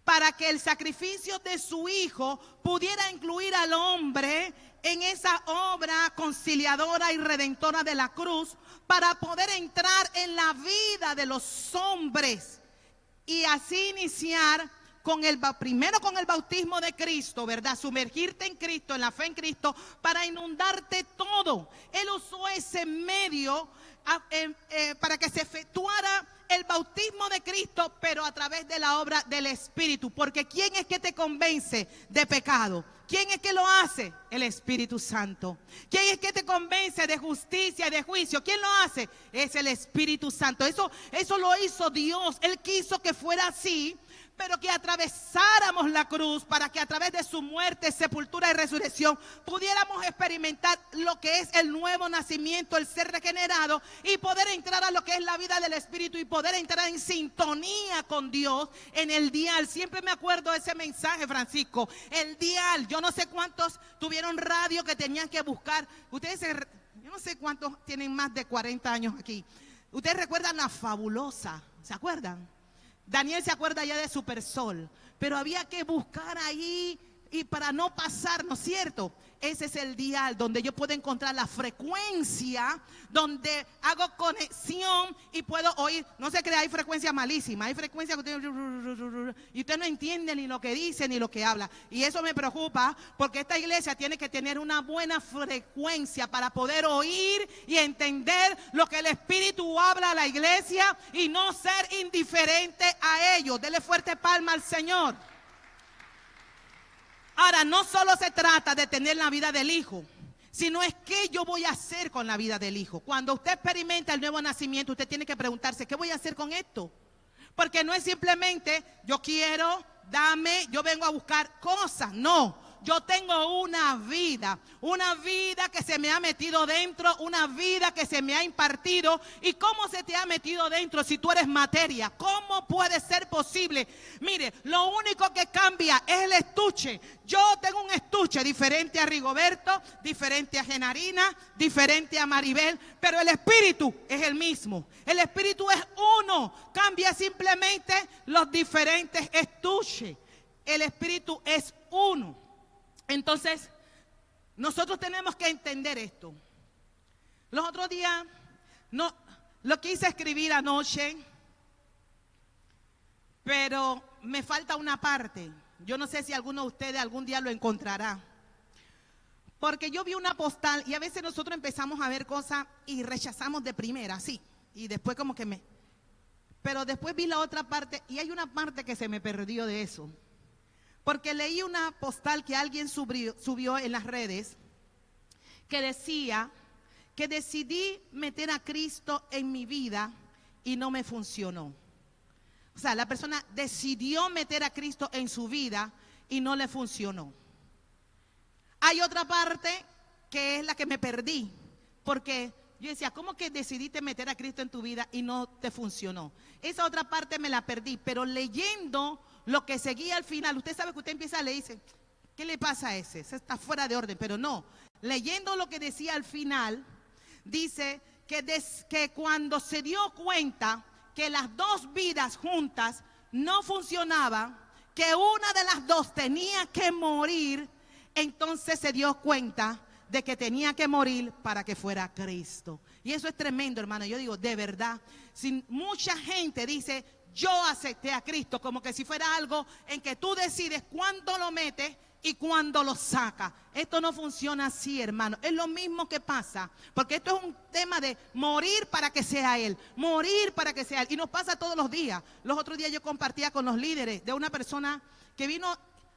para que el sacrificio de su Hijo pudiera incluir al hombre en esa obra conciliadora y redentora de la cruz, para poder entrar en la vida de los hombres y así iniciar primero con el bautismo de Cristo, ¿verdad? Sumergirte en Cristo, en la fe en Cristo, para inundarte todo. Él usó ese medio para que se efectuara el bautismo de Cristo, pero a través de la obra del Espíritu. Porque ¿quién es que te convence de pecado? ¿Quién es que lo hace? El Espíritu Santo. ¿Quién es que te convence de justicia y de juicio? ¿Quién lo hace? Es el Espíritu Santo. Eso lo hizo Dios. Él quiso que fuera así, pero que atravesáramos la cruz para que a través de su muerte, sepultura y resurrección pudiéramos experimentar lo que es el nuevo nacimiento, el ser regenerado, y poder entrar a lo que es la vida del Espíritu y poder entrar en sintonía con Dios en el dial. Siempre me acuerdo de ese mensaje, Francisco, el dial. Yo no sé cuántos tuvieron radio que tenían que buscar. Yo no sé cuántos tienen más de 40 años aquí. Ustedes recuerdan La Fabulosa, ¿se acuerdan? Daniel se acuerda ya de Supersol, pero había que buscar ahí y para no pasar, ¿no es cierto? Ese es el dial donde yo puedo encontrar la frecuencia, donde hago conexión y puedo oír. No se crea, hay frecuencia malísima, hay frecuencia que y usted no entiende ni lo que dice ni lo que habla. Y eso me preocupa, porque esta iglesia tiene que tener una buena frecuencia para poder oír y entender lo que el Espíritu habla a la iglesia y no ser indiferente a ello. Dele fuerte palma al Señor. Ahora, no solo se trata de tener la vida del Hijo, sino es qué yo voy a hacer con la vida del Hijo. Cuando usted experimenta el nuevo nacimiento, usted tiene que preguntarse, ¿qué voy a hacer con esto? Porque no es simplemente, yo quiero, dame, yo vengo a buscar cosas. No, yo tengo una vida que se me ha metido dentro, una vida que se me ha impartido. ¿Y cómo se te ha metido dentro si tú eres materia? ¿Cómo puede ser posible? Mire, lo único que cambia es el estuche. Yo tengo un estuche diferente a Rigoberto, diferente a Genarina, diferente a Maribel, pero el Espíritu es el mismo. El Espíritu es uno, cambia simplemente los diferentes estuches. El Espíritu es uno. Entonces, nosotros tenemos que entender esto. Los otros días, lo quise escribir anoche, pero me falta una parte. Yo no sé si alguno de ustedes algún día lo encontrará. Porque yo vi una postal y a veces nosotros empezamos a ver cosas y rechazamos de primera, sí. Y después pero después vi la otra parte y hay una parte que se me perdió de eso. Porque leí una postal que alguien subió en las redes que decía que decidí meter a Cristo en mi vida y no me funcionó. O sea, la persona decidió meter a Cristo en su vida y no le funcionó. Hay otra parte que es la que me perdí, porque yo decía, ¿cómo que decidiste meter a Cristo en tu vida y no te funcionó? Esa otra parte me la perdí, pero leyendo lo que seguía al final, usted sabe que usted empieza a leer y dice, ¿qué le pasa a ese? Ese está fuera de orden, pero no. Leyendo lo que decía al final, dice que cuando se dio cuenta que las dos vidas juntas no funcionaban, que una de las dos tenía que morir, entonces se dio cuenta de que tenía que morir para que fuera Cristo. Y eso es tremendo, hermano. Yo digo, de verdad, si mucha gente dice, yo acepté a Cristo, como que si fuera algo en que tú decides cuándo lo metes y cuándo lo sacas. Esto no funciona así, hermano. Es lo mismo que pasa, porque esto es un tema de morir para que sea Él, morir para que sea Él. Y nos pasa todos los días. Los otros días yo compartía con los líderes de una persona que vino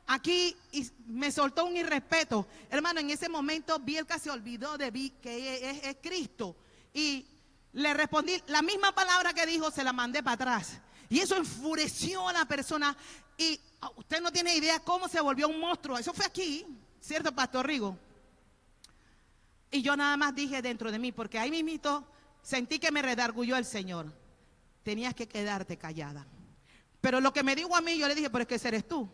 aquí y me soltó un irrespeto. Hermano, en ese momento Bielka se olvidó de mí, que es Cristo. Y le respondí, la misma palabra que dijo, se la mandé para atrás. Y eso enfureció a la persona. Y usted no tiene idea cómo se volvió un monstruo. Eso fue aquí, ¿cierto, Pastor Rigo? Y yo nada más dije dentro de mí, porque ahí mismito sentí que me redargulló el Señor. Tenías que quedarte callada. Pero lo que me dijo a mí, yo le dije, pero es que ese eres tú.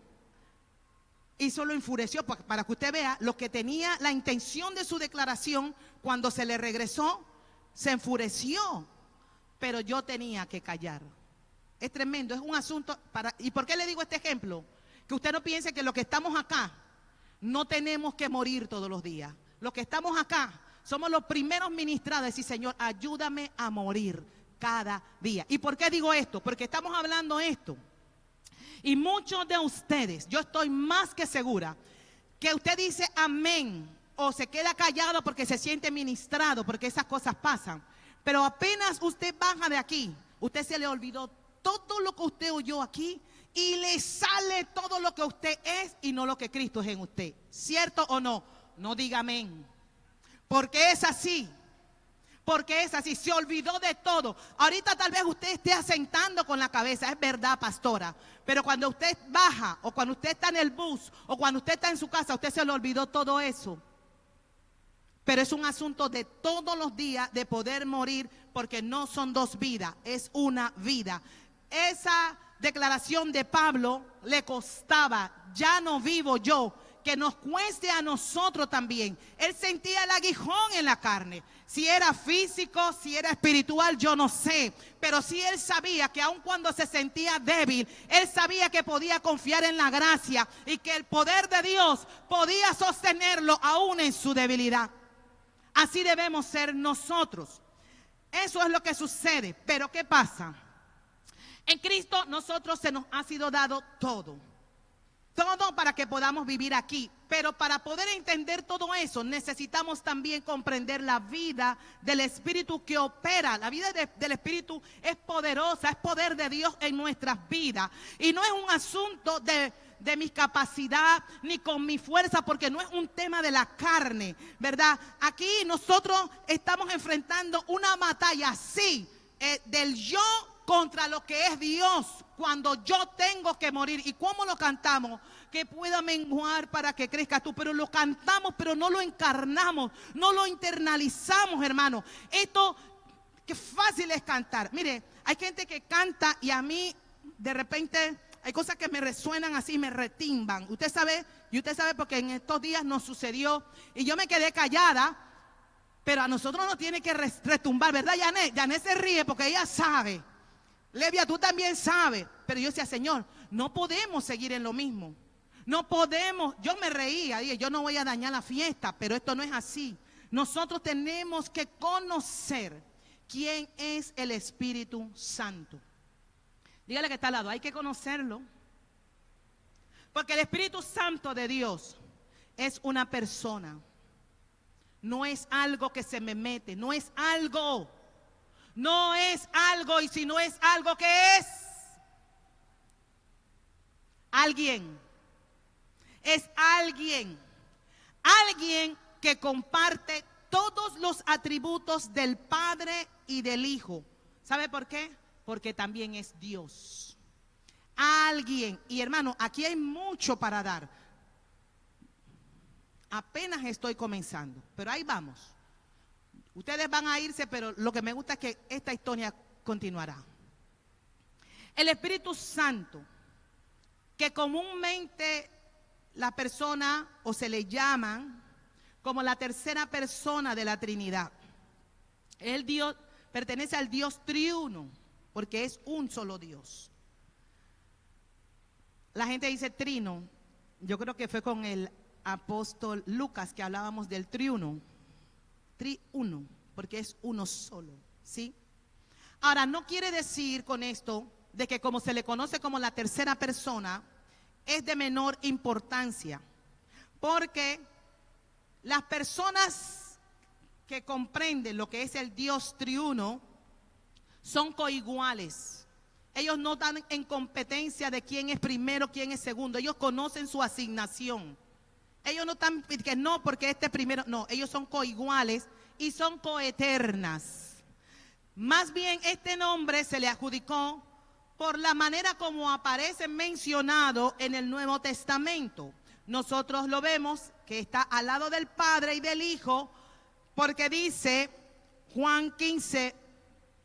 Y eso lo enfureció, para que usted vea lo que tenía la intención de su declaración. Cuando se le regresó, se enfureció. Pero yo tenía que callar. Es tremendo, es un asunto para... ¿Y por qué le digo este ejemplo? Que usted no piense que los que estamos acá no tenemos que morir todos los días. Los que estamos acá somos los primeros ministrados. Decir, Señor, ayúdame a morir cada día. ¿Y por qué digo esto? Porque estamos hablando esto. Y muchos de ustedes, yo estoy más que segura, que usted dice amén o se queda callado porque se siente ministrado, porque esas cosas pasan. Pero apenas usted baja de aquí, usted se le olvidó todo lo que usted oyó aquí y le sale todo lo que usted es y no lo que Cristo es en usted. ¿Cierto o no? No diga amén. Porque es así. Porque es así, se olvidó de todo. Ahorita tal vez usted esté asentando con la cabeza, es verdad, pastora. Pero cuando usted baja, o cuando usted está en el bus, o cuando usted está en su casa, usted se le olvidó todo eso. Pero es un asunto de todos los días de poder morir, porque no son dos vidas, es una vida. Esa declaración de Pablo le costaba, ya no vivo yo, que nos cueste a nosotros también. Él sentía el aguijón en la carne. Si era físico, si era espiritual, yo no sé. Pero sí él sabía que aun cuando se sentía débil, él sabía que podía confiar en la gracia y que el poder de Dios podía sostenerlo aún en su debilidad. Así debemos ser nosotros. Eso es lo que sucede. Pero ¿qué pasa? En Cristo nosotros se nos ha sido dado todo. Todo para que podamos vivir aquí. Pero para poder entender todo eso, necesitamos también comprender la vida del Espíritu que opera. La vida del Espíritu es poderosa, es poder de Dios en nuestras vidas. Y no es un asunto de mi capacidad ni con mi fuerza, porque no es un tema de la carne, ¿verdad? Aquí nosotros estamos enfrentando una batalla, sí, del yo contra lo que es Dios, cuando yo tengo que morir. ¿Y cómo lo cantamos? Que pueda menguar para que crezcas tú. Pero lo cantamos, pero no lo encarnamos, no lo internalizamos, hermano. Esto, qué fácil es cantar. Mire, hay gente que canta y a mí de repente hay cosas que me resuenan así, me retimban. Usted sabe, y usted sabe porque en estos días nos sucedió y yo me quedé callada. Pero a nosotros nos tiene que retumbar, ¿verdad, Janet? Janet se ríe porque ella sabe. Levia, tú también sabes. Pero yo decía, Señor, no podemos seguir en lo mismo. No podemos. Yo me reía, dije, yo no voy a dañar la fiesta, pero esto no es así. Nosotros tenemos que conocer quién es el Espíritu Santo. Dígale que está al lado, hay que conocerlo. Porque el Espíritu Santo de Dios es una persona. No es algo que se me mete, no es algo. No es algo, y si no es algo, ¿qué es? Alguien. Es alguien. Alguien que comparte todos los atributos del Padre y del Hijo. ¿Sabe por qué? Porque también es Dios. alguien. Y hermano, aquí hay mucho para dar. Apenas estoy comenzando, pero ahí vamos. Ustedes van a irse, pero lo que me gusta es que esta historia continuará. El Espíritu Santo, que comúnmente la persona o se le llaman como la tercera persona de la Trinidad. El Dios pertenece al Dios triuno, porque es un solo Dios. La gente dice trino. Yo creo que fue con el apóstol Lucas que hablábamos del triuno, porque es uno solo, ¿sí? Ahora, no quiere decir con esto de que como se le conoce como la tercera persona, es de menor importancia, porque las personas que comprenden lo que es el Dios triuno son coiguales. Ellos no están en competencia de quién es primero, quién es segundo. Ellos conocen su asignación. Ellos no están que no porque este primero, no, ellos son coiguales y son coeternas. Más bien este nombre se le adjudicó por la manera como aparece mencionado en el Nuevo Testamento. Nosotros lo vemos que está al lado del Padre y del Hijo, porque dice Juan 15,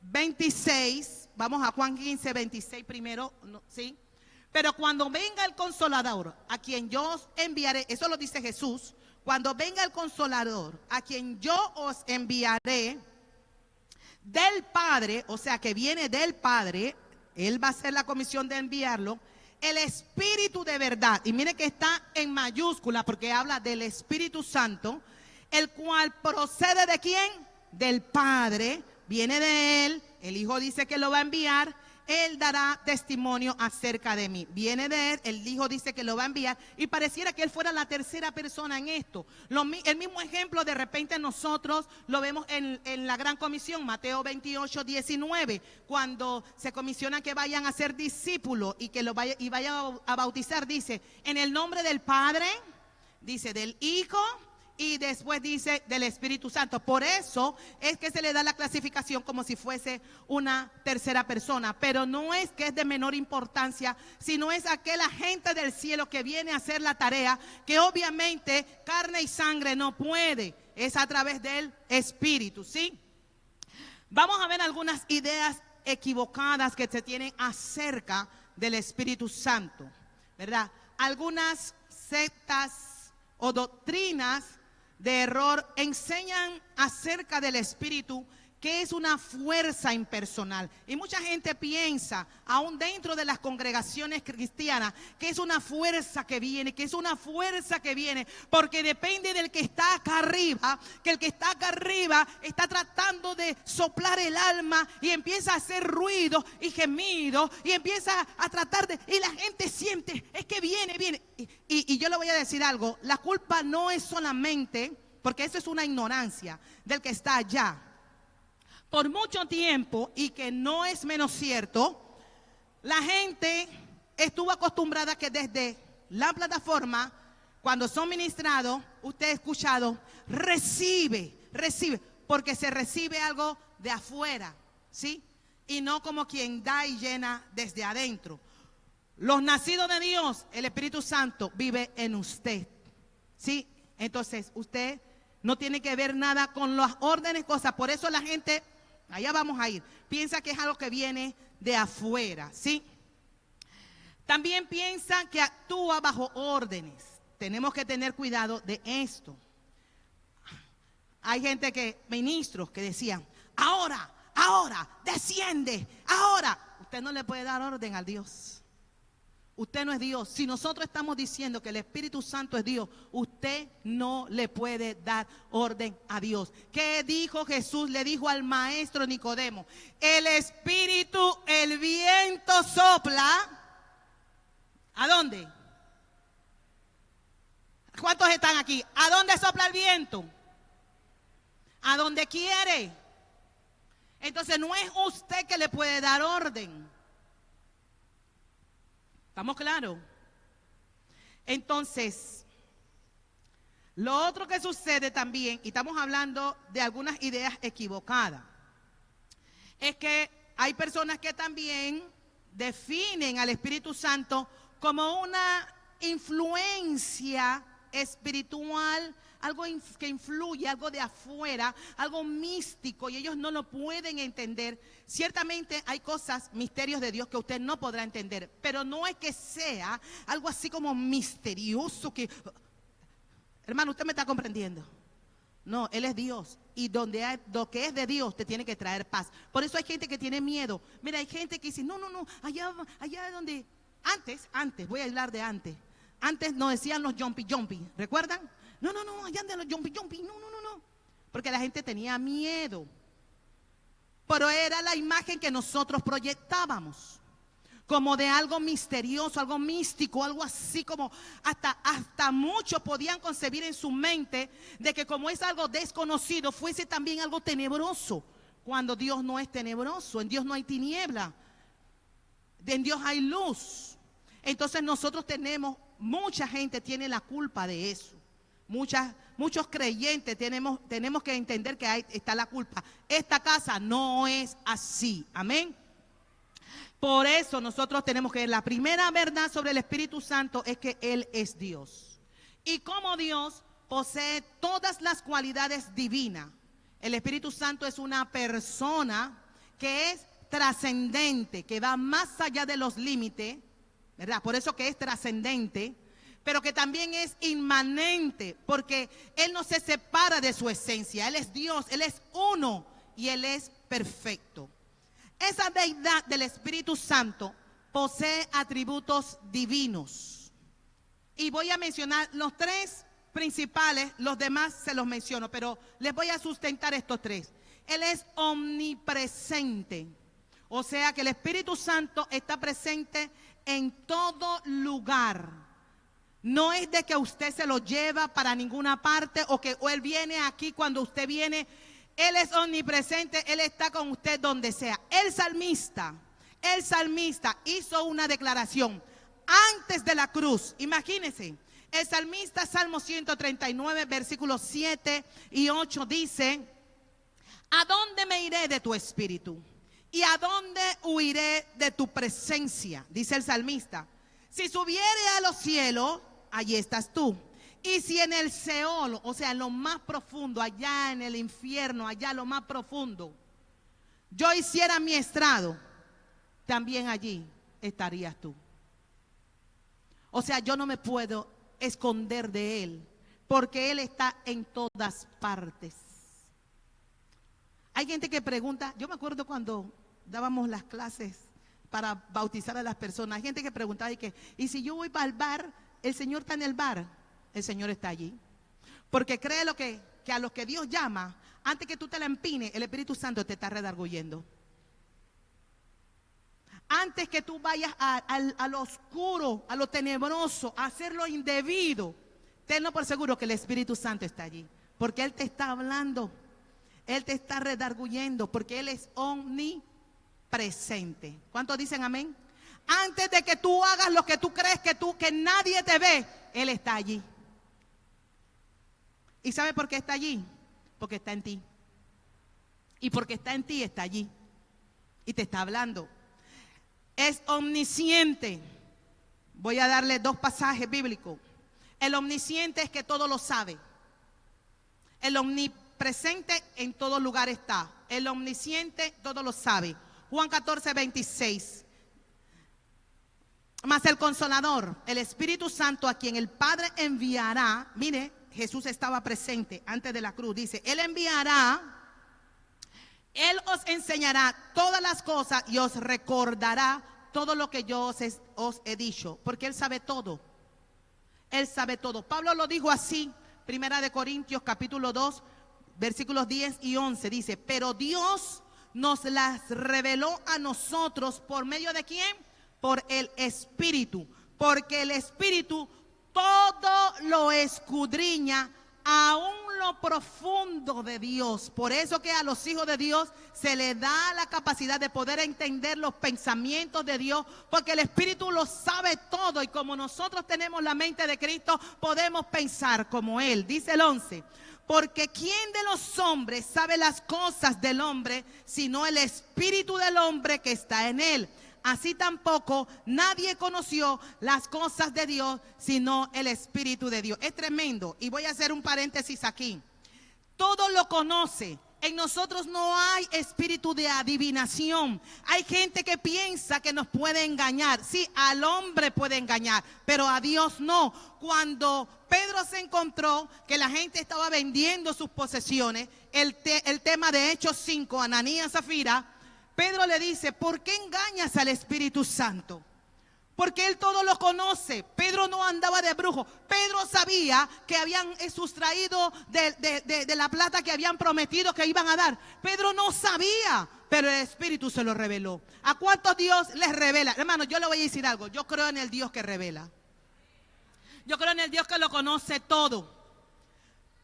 26, vamos a Juan 15, 26 primero, ¿sí? Pero cuando venga el Consolador, a quien yo os enviaré, eso lo dice Jesús, cuando venga el Consolador, a quien yo os enviaré del Padre, o sea que viene del Padre, Él va a hacer la comisión de enviarlo, el Espíritu de verdad, y mire que está en mayúscula porque habla del Espíritu Santo, el cual procede ¿de quién? Del Padre, viene de Él, el Hijo dice que lo va a enviar, Él dará testimonio acerca de mí. Viene de Él, el Hijo dice que lo va a enviar y pareciera que Él fuera la tercera persona en esto. El mismo ejemplo de repente nosotros lo vemos en la Gran Comisión, Mateo 28, 19, cuando se comisionan que vayan a ser discípulos y que vayan a bautizar, dice, en el nombre del Padre, dice del Hijo, y después dice del Espíritu Santo. Por eso es que se le da la clasificación como si fuese una tercera persona. Pero no es que es de menor importancia, sino es aquel agente del cielo que viene a hacer la tarea, que obviamente carne y sangre no puede. Es a través del Espíritu, ¿sí? Vamos a ver algunas ideas equivocadas que se tienen acerca del Espíritu Santo, ¿verdad? Algunas sectas o doctrinas de error enseñan acerca del Espíritu que es una fuerza impersonal. Y mucha gente piensa, aún dentro de las congregaciones cristianas, que es una fuerza que viene, porque depende del que está acá arriba, que el que está acá arriba está tratando de soplar el alma y empieza a hacer ruido y gemido y empieza a tratar de, y la gente siente, es que viene. Y yo le voy a decir algo, la culpa no es solamente, porque eso es una ignorancia del que está allá. Por mucho tiempo, y que no es menos cierto, la gente estuvo acostumbrada a que desde la plataforma, cuando son ministrados, usted ha escuchado, recibe, porque se recibe algo de afuera, ¿sí? Y no como quien da y llena desde adentro. Los nacidos de Dios, el Espíritu Santo vive en usted, ¿sí? Entonces, usted no tiene que ver nada con las órdenes, cosas. Por eso la gente, allá vamos a ir, piensa que es algo que viene de afuera, ¿sí? También piensa que actúa bajo órdenes. Tenemos que tener cuidado de esto. Hay gente ministros que decían, ahora, desciende, ahora. Usted no le puede dar orden a Dios. Usted no es Dios. Si nosotros estamos diciendo que el Espíritu Santo es Dios, usted no le puede dar orden a Dios. ¿Qué dijo Jesús? Le dijo al maestro Nicodemo, el Espíritu, el viento sopla. ¿A dónde? ¿Cuántos están aquí? ¿A dónde sopla el viento? A donde quiere. Entonces no es usted que le puede dar orden. ¿Estamos claros? Entonces, lo otro que sucede también, y estamos hablando de algunas ideas equivocadas, es que hay personas que también definen al Espíritu Santo como una influencia espiritual, algo que influye, algo de afuera, algo místico, y ellos no lo pueden entender. Ciertamente hay cosas, misterios de Dios que usted no podrá entender, pero no es que sea algo así como misterioso que, hermano, usted me está comprendiendo. No, Él es Dios, y donde hay, lo que es de Dios te tiene que traer paz. Por eso hay gente que tiene miedo. Mira, hay gente que dice, no, allá donde, antes, voy a hablar de antes. Antes nos decían los jumpy, ¿recuerdan? No, allá andan los jumpy, no. Porque la gente tenía miedo. Pero era la imagen que nosotros proyectábamos, como de algo misterioso, algo místico, algo así como hasta muchos podían concebir en su mente de que como es algo desconocido, fuese también algo tenebroso, cuando Dios no es tenebroso, en Dios no hay tiniebla, en Dios hay luz. Entonces nosotros mucha gente tiene la culpa de eso. Muchos creyentes tenemos que entender que ahí está la culpa. Esta casa no es así, amén. Por eso nosotros tenemos que ver, la primera verdad sobre el Espíritu Santo es que Él es Dios. Y como Dios posee todas las cualidades divinas. El Espíritu Santo es una persona que es trascendente, que va más allá de los límites, ¿verdad? Por eso que es trascendente, pero que también es inmanente, porque Él no se separa de su esencia. Él es Dios, Él es uno y Él es perfecto. Esa deidad del Espíritu Santo posee atributos divinos. Y voy a mencionar los tres principales, los demás se los menciono, pero les voy a sustentar estos tres. Él es omnipresente, o sea que el Espíritu Santo está presente en todo lugar. No es de que usted se lo lleva para ninguna parte o Él viene aquí cuando usted viene. Él es omnipresente, Él está con usted donde sea. El salmista hizo una declaración antes de la cruz. Imagínense, el salmista, Salmo 139, versículos 7 y 8 dice: ¿a dónde me iré de tu espíritu? ¿Y a dónde huiré de tu presencia? Dice el salmista. Si subiere a los cielos, allí estás tú. Y si en el Seol, o sea, en lo más profundo, allá en el infierno, allá lo más profundo, yo hiciera mi estrado, también allí estarías tú. O sea, yo no me puedo esconder de Él, porque Él está en todas partes. Hay gente que pregunta, yo me acuerdo cuando dábamos las clases para bautizar a las personas, hay gente que preguntaba, ¿y si yo voy para el bar, el Señor está en el bar? El Señor está allí. Porque cree que a los que Dios llama, antes que tú te la empines, el Espíritu Santo te está redarguyendo. Antes que tú vayas a lo oscuro, a lo tenebroso, a hacer lo indebido, tenlo por seguro que el Espíritu Santo está allí. Porque Él te está hablando, Él te está redarguyendo, porque Él es omnipresente. ¿Cuántos dicen amén? Antes de que tú hagas lo que tú crees que nadie te ve, Él está allí. ¿Y sabe por qué está allí? Porque está en ti. Y porque está en ti, está allí. Y te está hablando. Es omnisciente. Voy a darle dos pasajes bíblicos. El omnisciente es que todo lo sabe. El omnipresente en todo lugar está. El omnisciente todo lo sabe. Juan 14, 26. Mas el Consolador, el Espíritu Santo, a quien el Padre enviará, mire, Jesús estaba presente antes de la cruz, dice, Él enviará, Él os enseñará todas las cosas y os recordará todo lo que yo os he dicho, porque Él sabe todo. Él sabe todo. Pablo lo dijo así, 1 Corintios capítulo 2, versículos 10 y 11, dice, pero Dios nos las reveló a nosotros, ¿por medio de quién? Por el Espíritu, porque el Espíritu todo lo escudriña, aún lo profundo de Dios. Por eso que a los hijos de Dios se les da la capacidad de poder entender los pensamientos de Dios, porque el Espíritu lo sabe todo, y como nosotros tenemos la mente de Cristo, podemos pensar como Él. Dice el 11, porque ¿quién de los hombres sabe las cosas del hombre, sino el Espíritu del hombre que está en él? así tampoco nadie conoció las cosas de Dios, sino el Espíritu de Dios. Es tremendo. Y voy a hacer un paréntesis aquí. Todo lo conoce. En nosotros no hay espíritu de adivinación. Hay gente que piensa que nos puede engañar. Sí, al hombre puede engañar, pero a Dios no. Cuando Pedro se encontró que la gente estaba vendiendo sus posesiones, el tema de Hechos 5, Ananías, Zafira, Pedro le dice, ¿por qué engañas al Espíritu Santo? Porque él todo lo conoce. Pedro no andaba de brujo. Pedro sabía que habían sustraído de la plata que habían prometido que iban a dar. Pedro no sabía, pero el Espíritu se lo reveló. ¿A cuántos Dios les revela? Hermano, yo le voy a decir algo. Yo creo en el Dios que revela. Yo creo en el Dios que lo conoce todo.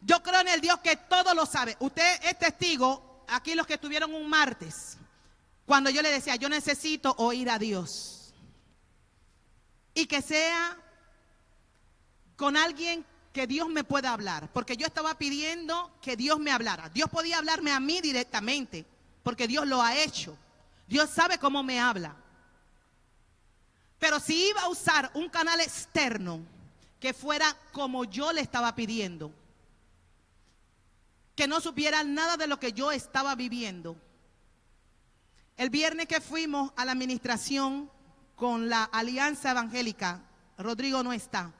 Yo creo en el Dios que todo lo sabe. Usted es testigo, aquí los que estuvieron un martes, cuando yo le decía, yo necesito oír a Dios. Y que sea con alguien que Dios me pueda hablar. Porque yo estaba pidiendo que Dios me hablara. Dios podía hablarme a mí directamente, porque Dios lo ha hecho. Dios sabe cómo me habla. Pero si iba a usar un canal externo que fuera como yo le estaba pidiendo, que no supiera nada de lo que yo estaba viviendo. El viernes que fuimos a la administración con la Alianza Evangélica, Rodrigo no está,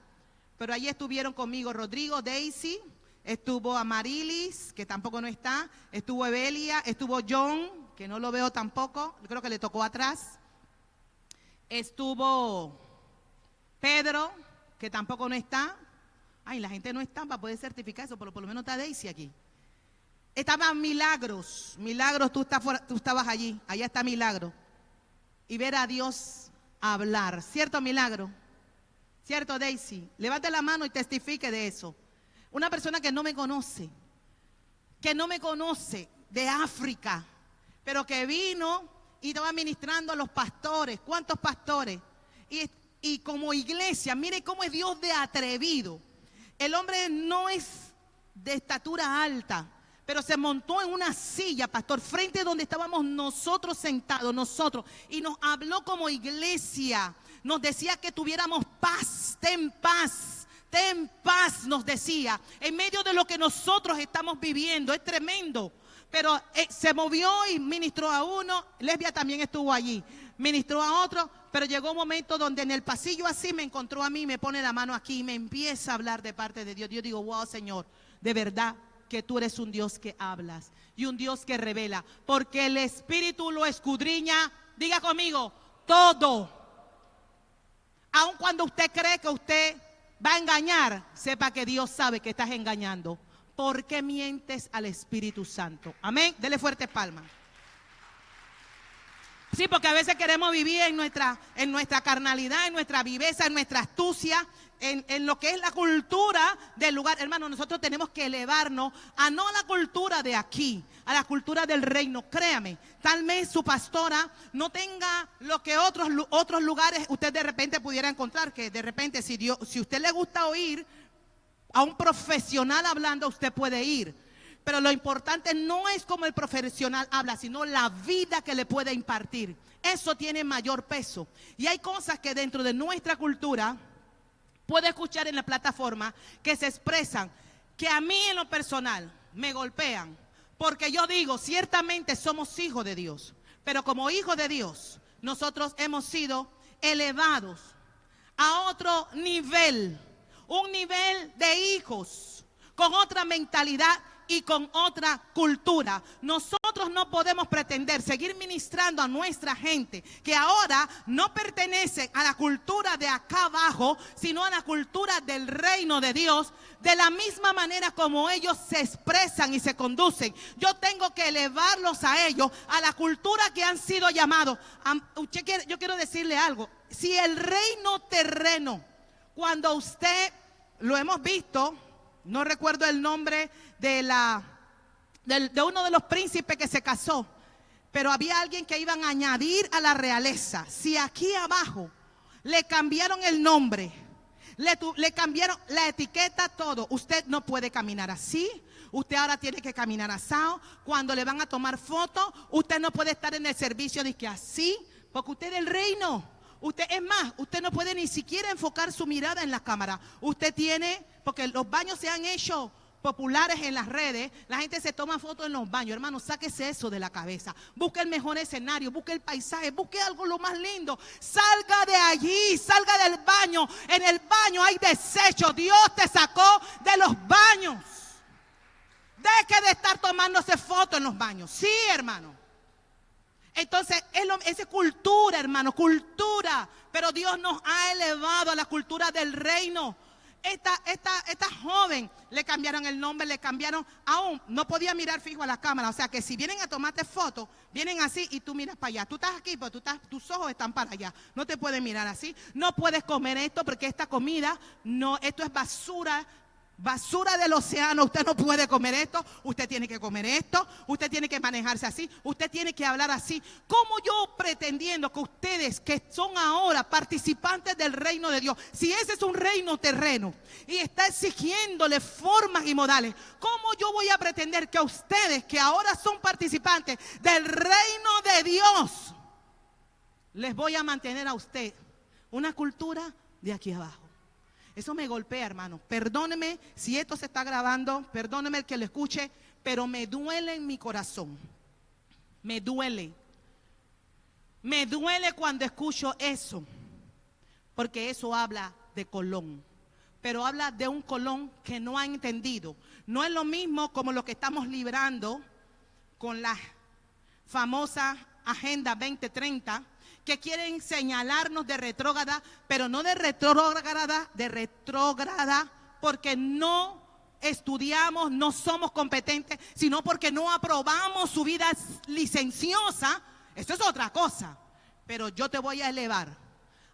pero allí estuvieron conmigo Rodrigo, Daisy, estuvo Amarilis, que tampoco no está, estuvo Evelia, estuvo John, que no lo veo tampoco, creo que le tocó atrás, estuvo Pedro, que tampoco no está. Ay, la gente no está para poder certificar eso, pero por lo menos está Daisy aquí. Estaba Milagros, tú estabas allí, allá está Milagro. Y ver a Dios hablar, ¿cierto, Milagro? ¿Cierto, Daisy? Levante la mano y testifique de eso. Una persona que no me conoce de África, pero que vino y estaba ministrando a los pastores. ¿Cuántos pastores? Y como iglesia, mire cómo es Dios de atrevido. El hombre no es de estatura alta, pero se montó en una silla, pastor, frente a donde estábamos nosotros sentados, y nos habló como iglesia. Nos decía que tuviéramos paz, ten paz, nos decía, en medio de lo que nosotros estamos viviendo. Es tremendo. Pero se movió y ministró a uno. Lesbia también estuvo allí, ministró a otro. Pero llegó un momento donde en el pasillo así me encontró a mí, me pone la mano aquí y me empieza a hablar de parte de Dios. Yo digo, wow, Señor, de verdad que tú eres un Dios que hablas y un Dios que revela, porque el Espíritu lo escudriña, diga conmigo, todo. Aun cuando usted cree que usted va a engañar, sepa que Dios sabe que estás engañando. ¿Por qué mientes al Espíritu Santo? Amén. Dele fuerte palmas. Sí, porque a veces queremos vivir en nuestra carnalidad, en nuestra viveza, en nuestra astucia, en lo que es la cultura del lugar. Hermano, nosotros tenemos que elevarnos a no a la cultura de aquí, a la cultura del reino. Créame, tal vez su pastora no tenga lo que otros lugares usted de repente pudiera encontrar, que de repente si usted le gusta oír a un profesional hablando, usted puede ir. Pero lo importante no es cómo el profesional habla, sino la vida que le puede impartir. Eso tiene mayor peso. Y hay cosas que dentro de nuestra cultura puede escuchar en la plataforma que se expresan, que a mí en lo personal me golpean. Porque yo digo, ciertamente somos hijos de Dios, pero como hijos de Dios, nosotros hemos sido elevados a otro nivel, un nivel de hijos con otra mentalidad y con otra cultura. Nosotros no podemos pretender seguir ministrando a nuestra gente que ahora no pertenece a la cultura de acá abajo, sino a la cultura del reino de Dios, de la misma manera como ellos se expresan y se conducen. Yo tengo que elevarlos a ellos, a la cultura que han sido llamados. Yo quiero decirle algo. Si el reino terreno, cuando usted, lo hemos visto, no recuerdo el nombre de uno de los príncipes que se casó, pero había alguien que iban a añadir a la realeza. Si aquí abajo le cambiaron el nombre, le cambiaron la etiqueta, todo, usted no puede caminar así. Usted ahora tiene que caminar asado. Cuando le van a tomar fotos, usted no puede estar en el servicio de que así, porque usted es del reino. Usted, es más, usted no puede ni siquiera enfocar su mirada en la cámara. Usted tiene, porque los baños se han hecho populares en las redes, la gente se toma fotos en los baños. Hermano, sáquese eso de la cabeza. Busque el mejor escenario, busque el paisaje, busque algo lo más lindo. Salga de allí, salga del baño. En el baño hay desecho. Dios te sacó de los baños. Deje de estar tomándose fotos en los baños. Sí, hermano. Entonces, es cultura, hermano, cultura. Pero Dios nos ha elevado a la cultura del reino. Esta joven le cambiaron el nombre, le cambiaron, aún no podía mirar fijo a la cámara. O sea que si vienen a tomarte fotos, vienen así y tú miras para allá. Tú estás aquí, pero tus ojos están para allá. No te pueden mirar así. No puedes comer esto porque esta comida, no, esto es basura. Basura del océano, usted no puede comer esto, usted tiene que comer esto, usted tiene que manejarse así, usted tiene que hablar así. ¿Cómo yo pretendiendo que ustedes que son ahora participantes del reino de Dios, si ese es un reino terreno y está exigiéndole formas y modales, cómo yo voy a pretender que a ustedes que ahora son participantes del reino de Dios, les voy a mantener a usted una cultura de aquí abajo? Eso me golpea, hermano. Perdóneme si esto se está grabando, perdóneme el que lo escuche, pero me duele en mi corazón. Me duele. Me duele cuando escucho eso, porque eso habla de Colón, pero habla de un Colón que no ha entendido. No es lo mismo como lo que estamos librando con la famosa Agenda 2030, que quieren señalarnos de retrógrada, pero no de retrógrada, porque no estudiamos, no somos competentes, sino porque no aprobamos su vida licenciosa. Eso es otra cosa. Pero yo te voy a elevar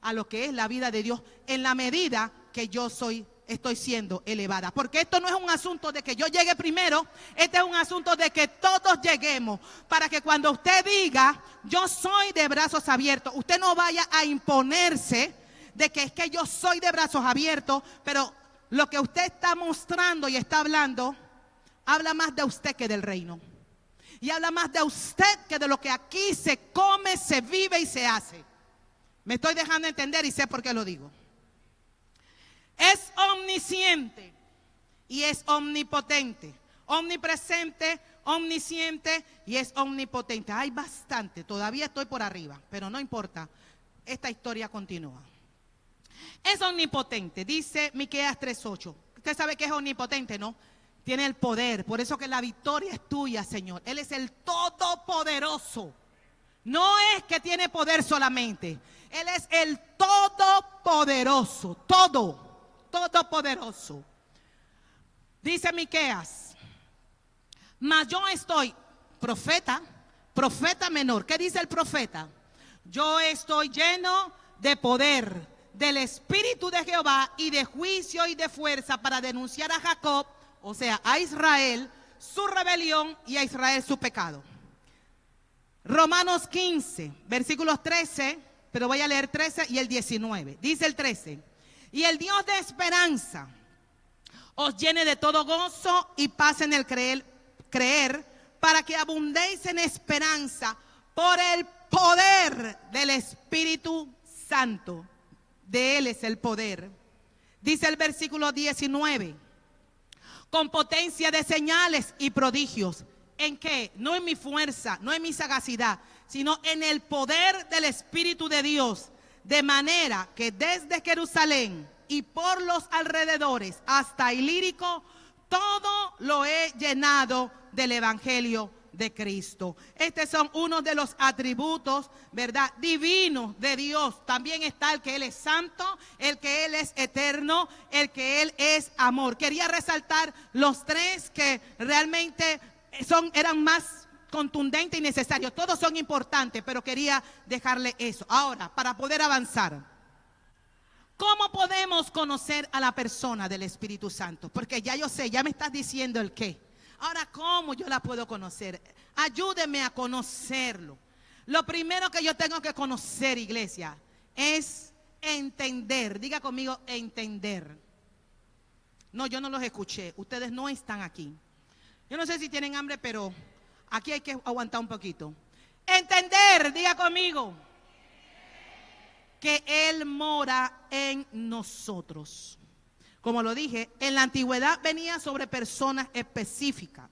a lo que es la vida de Dios en la medida que yo estoy siendo elevada. Porque esto no es un asunto de que yo llegue primero, este es un asunto de que todos lleguemos, para que cuando usted diga, yo soy de brazos abiertos, usted no vaya a imponerse de que es que yo soy de brazos abiertos, pero lo que usted está mostrando y está hablando, habla más de usted que del reino. Y habla más de usted que de lo que aquí se come, se vive y se hace. Me estoy dejando entender y sé por qué lo digo. Es omnisciente y es omnipotente, omnipresente, omnisciente y es omnipotente. Hay bastante, todavía estoy por arriba, pero no importa, esta historia continúa. Es omnipotente, dice Miqueas 3:8. Usted sabe que es omnipotente, ¿no? Tiene el poder, por eso que la victoria es tuya, Señor. Él es el todopoderoso. No es que tiene poder solamente, Él es el todopoderoso, todopoderoso. Dice Miqueas, mas yo estoy, profeta menor. ¿Qué dice el profeta? Yo estoy lleno de poder, del Espíritu de Jehová y de juicio y de fuerza para denunciar a Jacob, o sea, a Israel, su rebelión y a Israel su pecado. Romanos 15, versículos 13, pero voy a leer 13 y el 19. Dice el 13, y el Dios de esperanza os llene de todo gozo y paz en el creer, para que abundéis en esperanza por el poder del Espíritu Santo. De Él es el poder. Dice el versículo 19, con potencia de señales y prodigios. ¿En qué? No en mi fuerza, no en mi sagacidad, sino en el poder del Espíritu de Dios. De manera que desde Jerusalén y por los alrededores hasta Ilírico, todo lo he llenado del Evangelio de Cristo. Estos son unos de los atributos, ¿verdad?, divinos de Dios. También está el que Él es santo, el que Él es eterno, el que Él es amor. Quería resaltar los tres que realmente eran más contundentes y necesarios. Todos son importantes, pero quería dejarle eso. Ahora, para poder avanzar, ¿cómo podemos conocer a la persona del Espíritu Santo? Porque ya yo sé, ya me estás diciendo el qué. Ahora, ¿cómo yo la puedo conocer? Ayúdeme a conocerlo. Lo primero que yo tengo que conocer, iglesia, es entender. Diga conmigo, entender. No, yo no los escuché. Ustedes no están aquí. Yo no sé si tienen hambre, pero aquí hay que aguantar un poquito. Entender, diga conmigo. que Él mora en nosotros. Como lo dije, en la antigüedad venía sobre personas específicas.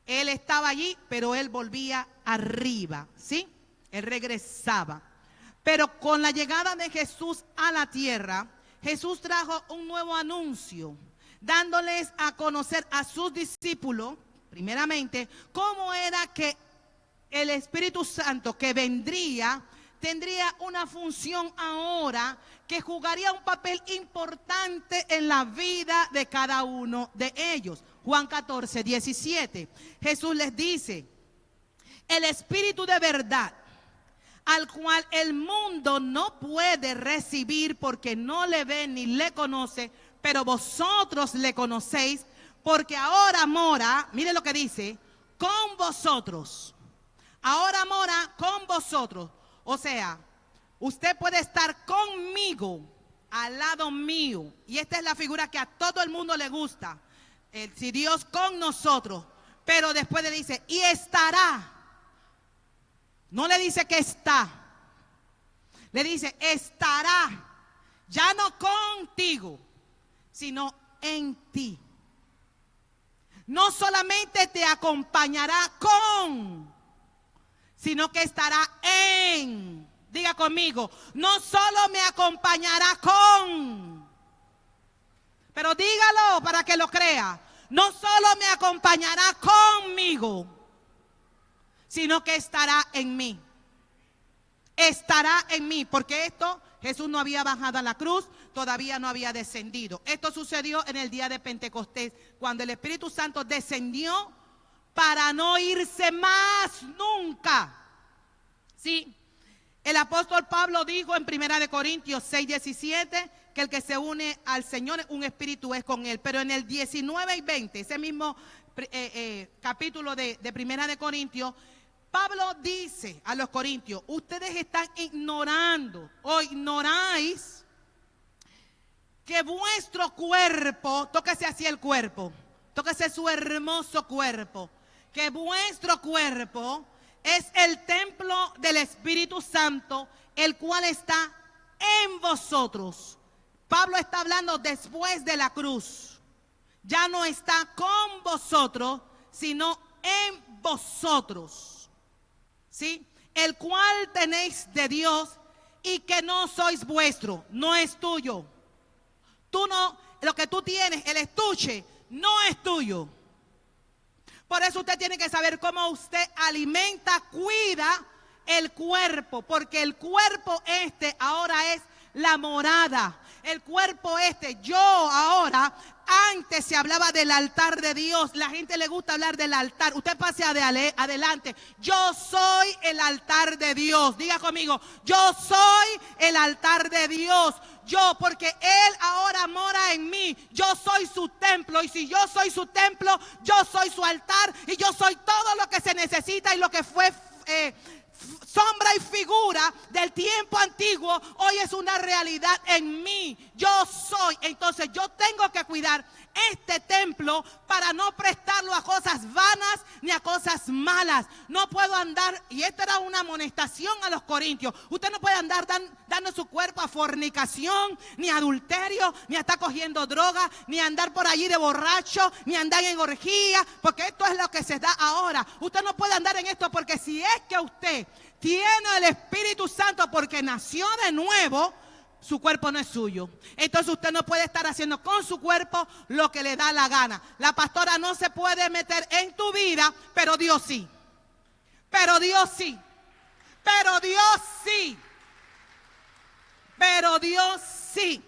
Él estaba allí, pero Él volvía arriba, ¿sí? Él regresaba. Pero con la llegada de Jesús a la tierra, Jesús trajo un nuevo anuncio, dándoles a conocer a sus discípulos, primeramente, cómo era que el Espíritu Santo que vendría, tendría una función ahora que jugaría un papel importante en la vida de cada uno de ellos. Juan 14, 17. Jesús les dice: el Espíritu de verdad, al cual el mundo no puede recibir porque no le ve ni le conoce, pero vosotros le conocéis, porque ahora mora, mire lo que dice, con vosotros. Ahora mora con vosotros. O sea, usted puede estar conmigo, al lado mío. Y esta es la figura que a todo el mundo le gusta. Si Dios con nosotros. Pero después le dice, y estará. No le dice que está. Le dice, estará. Ya no contigo, sino en ti. No solamente te acompañará con, sino que estará en. Diga conmigo, no solo me acompañará con, pero dígalo para que lo crea. No solo me acompañará conmigo, sino que estará en mí. Estará en mí, porque esto, Jesús no había bajado a la cruz, todavía no había descendido. Esto sucedió en el día de Pentecostés, cuando el Espíritu Santo descendió para no irse más nunca. Sí, el apóstol Pablo dijo en 1 Corintios 6, 17, que el que se une al Señor, un espíritu es con Él. Pero en el 19 y 20, ese mismo capítulo de 1 Corintios, Pablo dice a los corintios: ustedes están ignorando o ignoráis que vuestro cuerpo, tóquese así el cuerpo, tóquese su hermoso cuerpo, que vuestro cuerpo es el templo del Espíritu Santo, el cual está en vosotros. Pablo está hablando después de la cruz. Ya no está con vosotros, sino en vosotros. ¿Sí? El cual tenéis de Dios y que no sois vuestro, no es tuyo. Tú no, lo que tú tienes, el estuche, no es tuyo. Por eso usted tiene que saber cómo usted alimenta, cuida el cuerpo, porque el cuerpo ahora es la morada. El cuerpo yo ahora, antes se hablaba del altar de Dios. La gente le gusta hablar del altar. Usted pase adelante. Yo soy el altar de Dios. Diga conmigo, yo soy el altar de Dios. Yo, porque Él ahora mora en mí. Yo soy su templo. Y si yo soy su templo, yo soy su altar. Y yo soy todo lo que se necesita y lo que fue sombra y figura del tiempo antiguo, hoy es una realidad en mí. Yo soy, entonces yo tengo que cuidar este templo para no prestarlo a cosas vanas ni a cosas malas. No puedo andar, y esta era una amonestación a los corintios, usted no puede andar dando su cuerpo a fornicación, ni a adulterio, ni a estar cogiendo droga, ni a andar por allí de borracho, ni a andar en orgía, porque esto es lo que se da ahora. Usted no puede andar en esto, porque si es que usted tiene el Espíritu Santo porque nació de nuevo, su cuerpo no es suyo. Entonces usted no puede estar haciendo con su cuerpo lo que le da la gana. La pastora no se puede meter en tu vida, pero Dios sí. Pero Dios sí. Pero Dios sí. Pero Dios sí.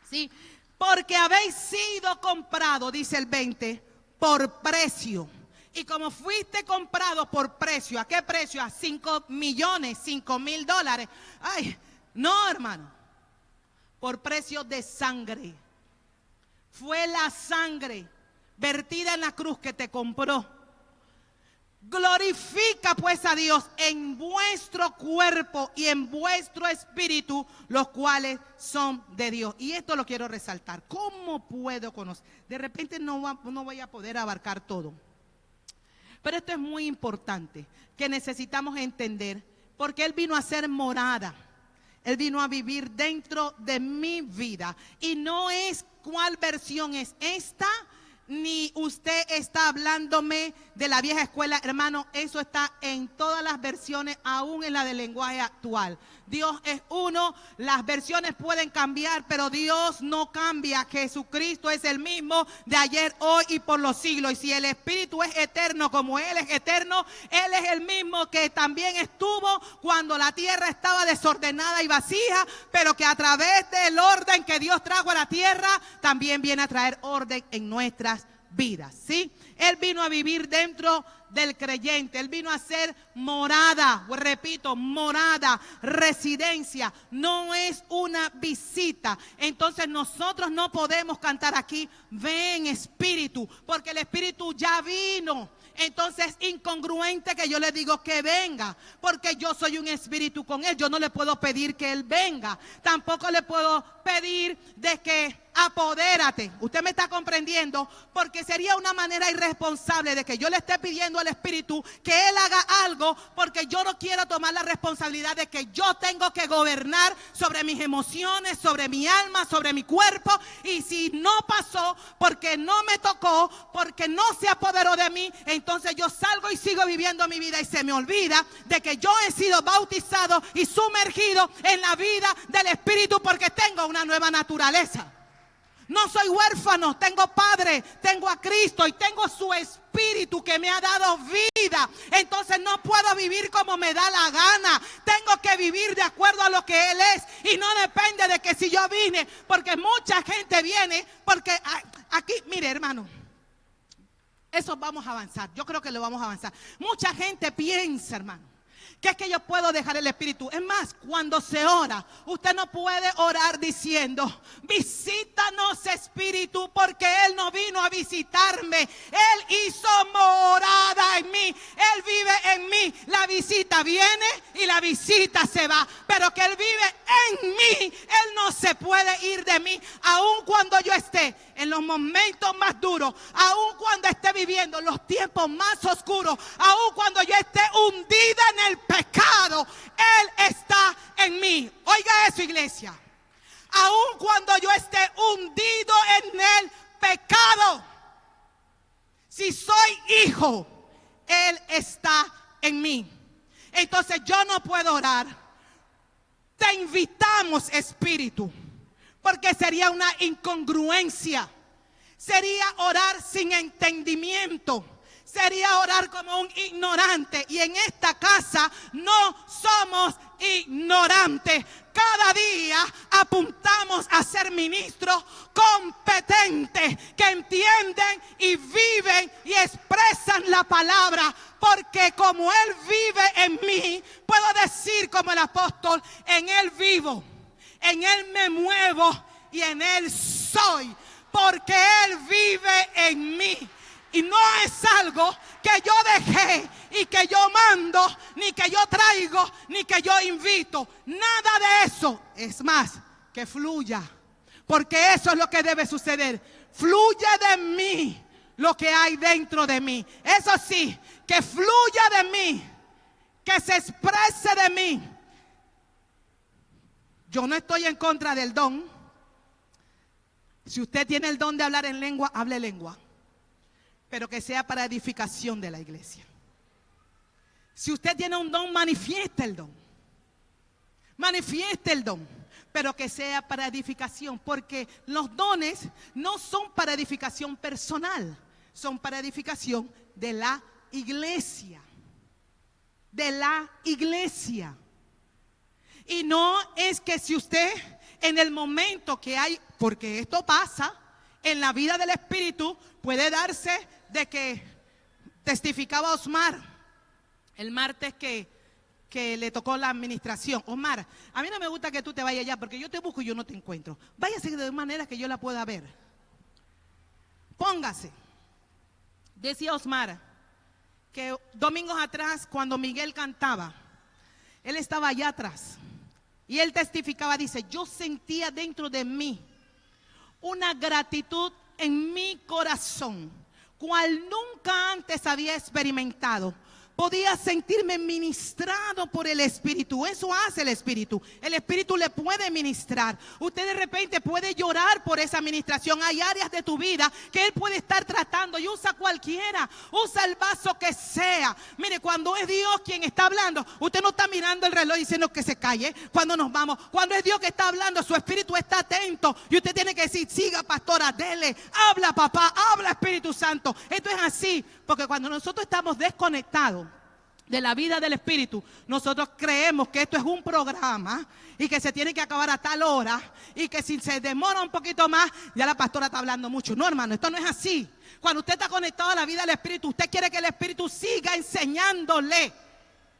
Sí. Porque habéis sido comprados, dice el 20, por precio. Y como fuiste comprado por precio, ¿a qué precio? A 5 millones, $5,000. Ay, no, hermano. Por precio de sangre. Fue la sangre vertida en la cruz que te compró. Glorifica pues a Dios en vuestro cuerpo y en vuestro espíritu, los cuales son de Dios. Y esto lo quiero resaltar. ¿Cómo puedo conocer? De repente no voy a poder abarcar todo. Pero esto es muy importante, que necesitamos entender, porque Él vino a ser morada. Él vino a vivir dentro de mi vida. Y no es cuál versión es esta, ni usted está hablándome de la vieja escuela, hermano. Eso está en todas las versiones, aún en la del lenguaje actual. Dios es uno, las versiones pueden cambiar, pero Dios no cambia. Jesucristo es el mismo de ayer, hoy y por los siglos. Y si el Espíritu es eterno como Él es eterno, Él es el mismo que también estuvo cuando la tierra estaba desordenada y vacía, pero que a través del orden que Dios trajo a la tierra, también viene a traer orden en nuestras vidas, ¿sí? Él vino a vivir dentro del creyente. Él vino a ser morada, repito, morada, residencia. No es una visita. Entonces nosotros no podemos cantar aquí, ven Espíritu, porque el Espíritu ya vino. Entonces es incongruente que yo le digo que venga, porque yo soy un espíritu con Él. Yo no le puedo pedir que Él venga. Tampoco le puedo pedir de que apodérate. Usted me está comprendiendo, porque sería una manera irresponsable de que yo le esté pidiendo al Espíritu que Él haga algo, porque yo no quiero tomar la responsabilidad de que yo tengo que gobernar sobre mis emociones, sobre mi alma, sobre mi cuerpo. Y si no pasó, porque no me tocó, porque no se apoderó de mí, entonces yo salgo y sigo viviendo mi vida y se me olvida de que yo he sido bautizado y sumergido en la vida del Espíritu, porque tengo una nueva naturaleza. No soy huérfano, tengo Padre, tengo a Cristo y tengo su Espíritu que me ha dado vida. Entonces no puedo vivir como me da la gana. Tengo que vivir de acuerdo a lo que Él es. Y no depende de que si yo vine, porque mucha gente viene, porque aquí, mire hermano, eso vamos a avanzar. Yo creo que lo vamos a avanzar. Mucha gente piensa, hermano, que es que yo puedo dejar el Espíritu. Es más, cuando se ora, usted no puede orar diciendo, visítanos Espíritu, porque Él no vino a visitarme. Él hizo morada en mí. Él vive en mí. La visita viene y la visita se va. Pero que Él vive en mí. Él no se puede ir de mí. Aun cuando yo esté en los momentos más duros, aun cuando esté viviendo los tiempos más oscuros, aun cuando yo esté hundida en el pecado, Él está en mí. Oiga eso, iglesia. Aun cuando yo esté hundido en el pecado, si soy hijo, Él está en mí. Entonces yo no puedo orar, te invitamos Espíritu, porque sería una incongruencia. Sería orar sin entendimiento. Sería orar como un ignorante. Y en esta casa no somos ignorantes. Cada día apuntamos a ser ministros competentes que entienden y viven y expresan la palabra. Porque como Él vive en mí, puedo decir como el apóstol, en Él vivo, en Él me muevo y en Él soy. Porque Él vive en mí. Y no es algo que yo dejé y que yo mando, ni que yo traigo, ni que yo invito. Nada de eso. Es más, que fluya. Porque eso es lo que debe suceder. Fluye de mí lo que hay dentro de mí. Eso sí, que fluya de mí. Que se exprese de mí. Yo no estoy en contra del don. Si usted tiene el don de hablar en lengua, hable lengua. Pero que sea para edificación de la iglesia. Si usted tiene un don, manifieste el don. Manifieste el don. Pero que sea para edificación. Porque los dones no son para edificación personal. Son para edificación de la iglesia. De la iglesia. Y no es que si usted en el momento que hay, porque esto pasa en la vida del Espíritu, puede darse de que testificaba Osmar el martes que le tocó la administración. Osmar, a mí no me gusta que tú te vayas allá porque yo te busco y yo no te encuentro. Váyase de manera que yo la pueda ver. Póngase. Decía Osmar que domingos atrás, cuando Miguel cantaba, él estaba allá atrás y él testificaba, dice, yo sentía dentro de mí una gratitud en mi corazón, cual nunca antes había experimentado, podía sentirme ministrado por el Espíritu. Eso hace el Espíritu. El Espíritu le puede ministrar. Usted de repente puede llorar por esa ministración. Hay áreas de tu vida que Él puede estar tratando y usa cualquiera. Usa el vaso que sea. Mire, cuando es Dios quien está hablando, usted no está mirando el reloj diciendo que se calle cuando nos vamos. Cuando es Dios que está hablando, su espíritu está atento y usted tiene que decir: siga, pastora, dele, habla, papá, habla, Espíritu Santo. Esto es así, porque cuando nosotros estamos desconectados de la vida del Espíritu, nosotros creemos que esto es un programa y que se tiene que acabar a tal hora, y que si se demora un poquito más, ya la pastora está hablando mucho. No, hermano, esto no es así. Cuando usted está conectado a la vida del Espíritu, usted quiere que el Espíritu siga enseñándole.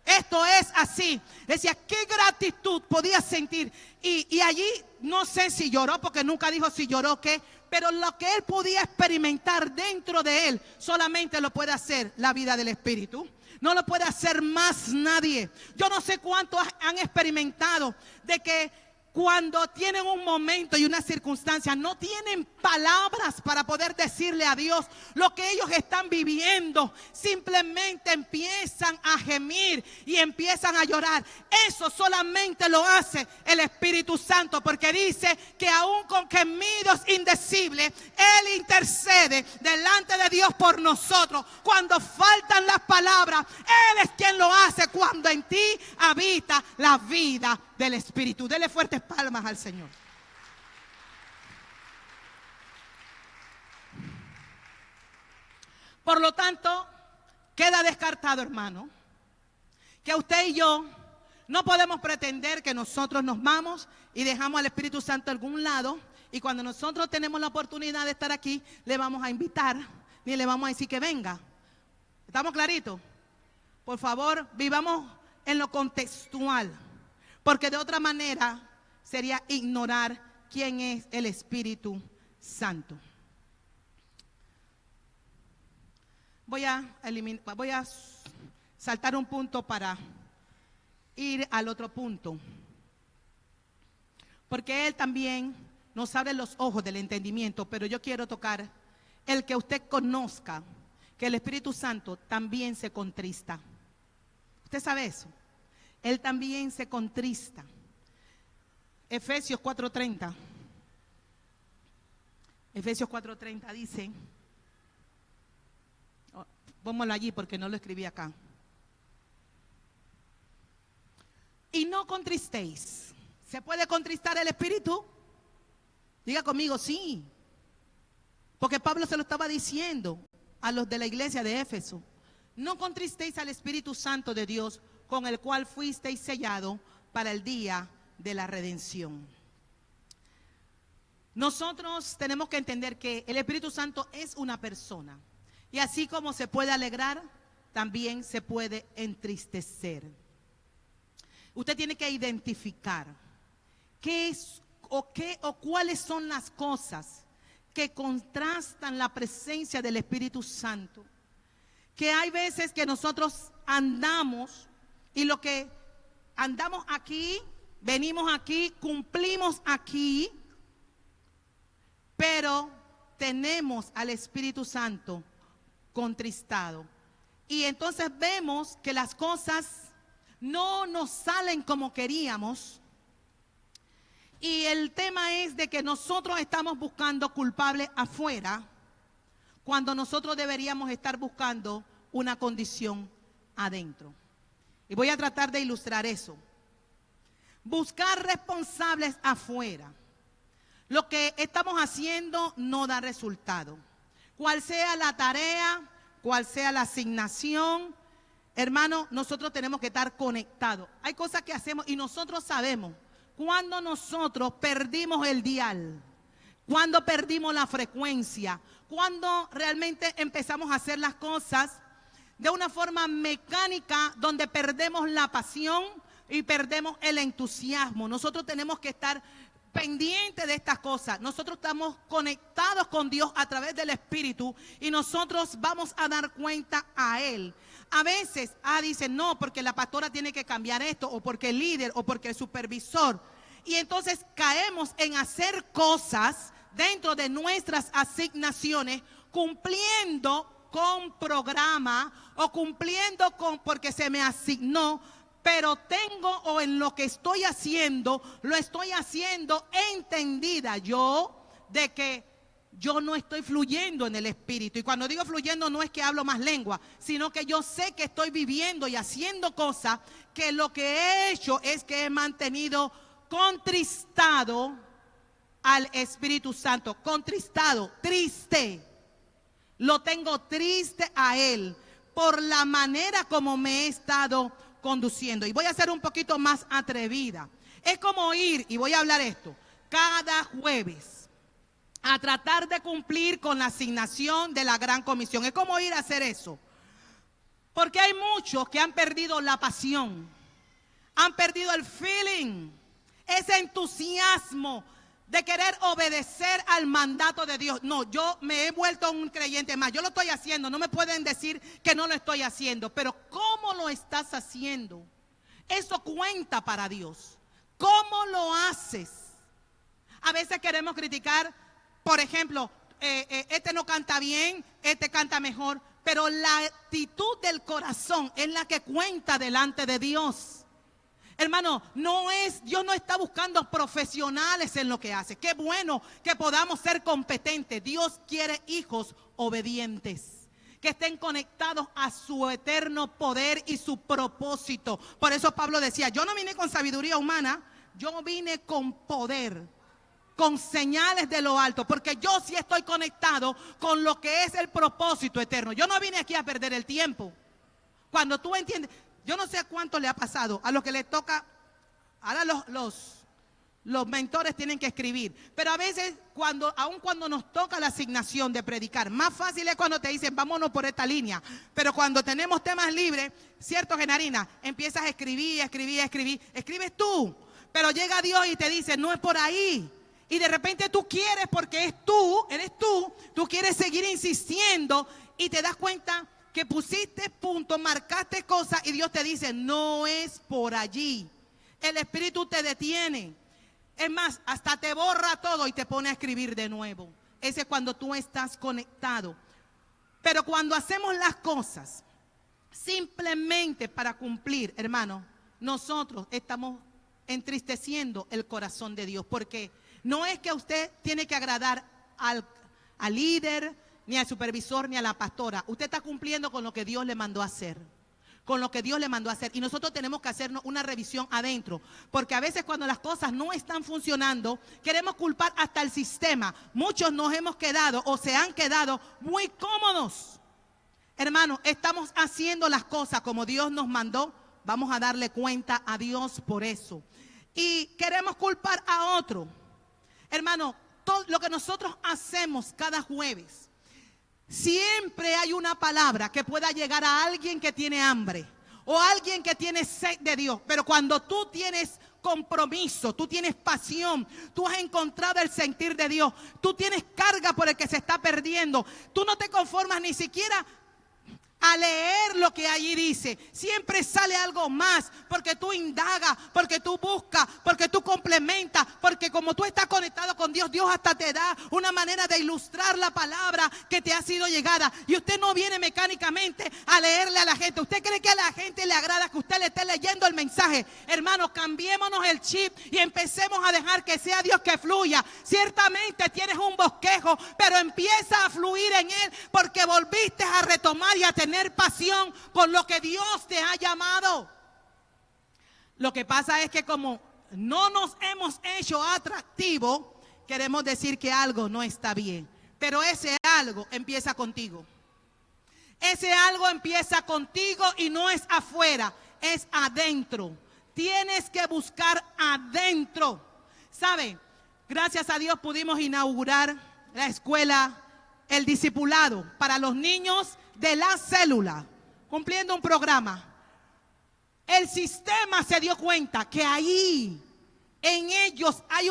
Esto es así. Decía, qué gratitud podía sentir. Y allí no sé si lloró, porque nunca dijo si lloró o qué, pero lo que él podía experimentar dentro de él, solamente lo puede hacer la vida del Espíritu. No lo puede hacer más nadie. Yo no sé cuántos han experimentado de que cuando tienen un momento y una circunstancia, no tienen palabras para poder decirle a Dios lo que ellos están viviendo. Simplemente empiezan a gemir y empiezan a llorar. Eso solamente lo hace el Espíritu Santo, porque dice que aún con gemidos indecibles, Él intercede delante de Dios por nosotros. Cuando faltan las palabras, Él es quien lo hace, cuando en ti habita la vida del Espíritu. Dele fuertes palmas al Señor. Por lo tanto, queda descartado, hermano, que usted y yo no podemos pretender que nosotros nos vamos y dejamos al Espíritu Santo a algún lado, y cuando nosotros tenemos la oportunidad de estar aquí, le vamos a invitar, ni le vamos a decir que venga. ¿Estamos claritos? Por favor, vivamos en lo contextual, porque de otra manera sería ignorar quién es el Espíritu Santo. Voy a saltar un punto para ir al otro punto, porque Él también nos abre los ojos del entendimiento. Pero yo quiero tocar el que usted conozca que el Espíritu Santo también se contrista. ¿Usted sabe eso? Él también se contrista. Efesios 4:30. Efesios 4:30 dice, póngalo allí porque no lo escribí acá. Y no contristéis. ¿Se puede contristar el Espíritu? Diga conmigo, sí. Porque Pablo se lo estaba diciendo a los de la iglesia de Éfeso. No contristéis al Espíritu Santo de Dios, con el cual fuisteis sellado para el día de la redención. Nosotros tenemos que entender que el Espíritu Santo es una persona, y así como se puede alegrar, también se puede entristecer. Usted tiene que identificar qué es o cuáles son las cosas que contrastan la presencia del Espíritu Santo. Que hay veces que nosotros andamos, y lo que andamos aquí, venimos aquí, cumplimos aquí, pero tenemos al Espíritu Santo contristado. Y entonces vemos que las cosas no nos salen como queríamos. Y el tema es de que nosotros estamos buscando culpables afuera, cuando nosotros deberíamos estar buscando una condición adentro. Y voy a tratar de ilustrar eso. Buscar responsables afuera. Lo que estamos haciendo no da resultado. Cual sea la tarea, cual sea la asignación, hermano, nosotros tenemos que estar conectados. Hay cosas que hacemos y nosotros sabemos cuando nosotros perdimos el dial, cuando perdimos la frecuencia, cuando realmente empezamos a hacer las cosas de una forma mecánica, donde perdemos la pasión y perdemos el entusiasmo. Nosotros tenemos que estar pendientes de estas cosas. Nosotros estamos conectados con Dios a través del Espíritu, y nosotros vamos a dar cuenta a Él. A veces, dicen, no, porque la pastora tiene que cambiar esto, o porque el líder, o porque el supervisor. Y entonces caemos en hacer cosas dentro de nuestras asignaciones, cumpliendo con programa o cumpliendo con porque se me asignó, pero tengo o en lo que estoy haciendo, lo estoy haciendo entendida yo de que yo no estoy fluyendo en el Espíritu. Y cuando digo fluyendo no es que hablo más lengua, sino que yo sé que estoy viviendo y haciendo cosas que lo que he hecho es que he mantenido contristado al Espíritu Santo. Contristado, triste. Lo tengo triste a Él por la manera como me he estado conduciendo. Y voy a ser un poquito más atrevida. Es como ir, y voy a hablar esto, cada jueves a tratar de cumplir con la asignación de la Gran Comisión. Es como ir a hacer eso. Porque hay muchos que han perdido la pasión, han perdido el feeling, ese entusiasmo de querer obedecer al mandato de Dios. No, yo me he vuelto un creyente más. Yo lo estoy haciendo. No me pueden decir que no lo estoy haciendo. Pero ¿cómo lo estás haciendo? Eso cuenta para Dios. ¿Cómo lo haces? A veces queremos criticar, por ejemplo, este no canta bien, este canta mejor. Pero la actitud del corazón es la que cuenta delante de Dios. Hermano, Dios no está buscando profesionales en lo que hace. Qué bueno que podamos ser competentes. Dios quiere hijos obedientes, que estén conectados a su eterno poder y su propósito. Por eso Pablo decía, yo no vine con sabiduría humana, yo vine con poder, con señales de lo alto, porque yo sí estoy conectado con lo que es el propósito eterno. Yo no vine aquí a perder el tiempo. Cuando tú entiendes... Yo no sé a cuánto le ha pasado a los que les toca, ahora los mentores tienen que escribir, pero a veces aun cuando nos toca la asignación de predicar, más fácil es cuando te dicen vámonos por esta línea, pero cuando tenemos temas libres, ¿cierto, Genarina? Empiezas a escribir, escribes tú, pero llega Dios y te dice no es por ahí. Y de repente tú quieres, porque eres tú quieres seguir insistiendo y te das cuenta que pusiste punto, marcaste cosas y Dios te dice, no es por allí. El Espíritu te detiene. Es más, hasta te borra todo y te pone a escribir de nuevo. Ese es cuando tú estás conectado. Pero cuando hacemos las cosas simplemente para cumplir, hermano, nosotros estamos entristeciendo el corazón de Dios. Porque no es que usted tiene que agradar al líder, ni al supervisor, ni a la pastora. Usted está cumpliendo con lo que Dios le mandó a hacer. Con lo que Dios le mandó a hacer. Y nosotros tenemos que hacernos una revisión adentro. Porque a veces cuando las cosas no están funcionando, queremos culpar hasta el sistema. Muchos nos hemos quedado o se han quedado muy cómodos. Hermanos, estamos haciendo las cosas como Dios nos mandó. Vamos a darle cuenta a Dios por eso. Y queremos culpar a otro. Hermano, todo lo que nosotros hacemos cada jueves, siempre hay una palabra que pueda llegar a alguien que tiene hambre o a alguien que tiene sed de Dios. Pero cuando tú tienes compromiso, tú tienes pasión, tú has encontrado el sentir de Dios, tú tienes carga por el que se está perdiendo, tú no te conformas ni siquiera a leer lo que allí dice. Siempre sale algo más, porque tú indagas, porque tú buscas, porque tú complementas, porque como tú estás conectado con Dios, Dios hasta te da una manera de ilustrar la palabra que te ha sido llegada. Y usted no viene mecánicamente a leerle a la gente. ¿Usted cree que a la gente le agrada que usted le esté leyendo el mensaje? Hermanos, cambiémonos el chip y empecemos a dejar que sea Dios que fluya. Ciertamente tienes un bosquejo, pero empieza a fluir en él, porque volviste a retomar y a tener pasión por lo que Dios te ha llamado. Lo que pasa es que como no nos hemos hecho atractivos, queremos decir que algo no está bien. Pero ese algo empieza contigo. Ese algo empieza contigo y no es afuera, es adentro. Tienes que buscar adentro. ¿Sabe? Gracias a Dios pudimos inaugurar la escuela, el discipulado para los niños de la célula, cumpliendo un programa. El sistema se dio cuenta que ahí, en ellos, hay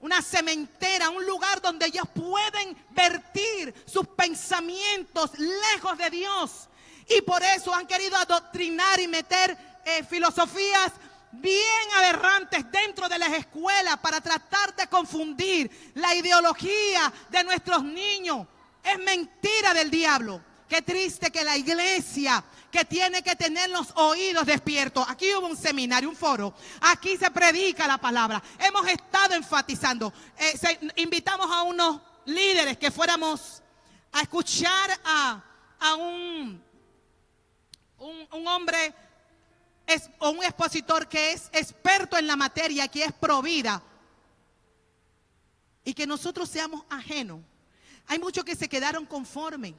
una cementera, un lugar donde ellos pueden vertir sus pensamientos lejos de Dios. Y por eso han querido adoctrinar y meter filosofías bien aberrantes dentro de las escuelas para tratar de confundir la ideología de nuestros niños. Es mentira del diablo. Qué triste que la iglesia, que tiene que tener los oídos despiertos. Aquí hubo un seminario, un foro. Aquí se predica la palabra. Hemos estado enfatizando. Invitamos a unos líderes que fuéramos a escuchar a un hombre o un expositor que es experto en la materia, que es pro vida. Y que nosotros seamos ajenos. Hay muchos que se quedaron conformes.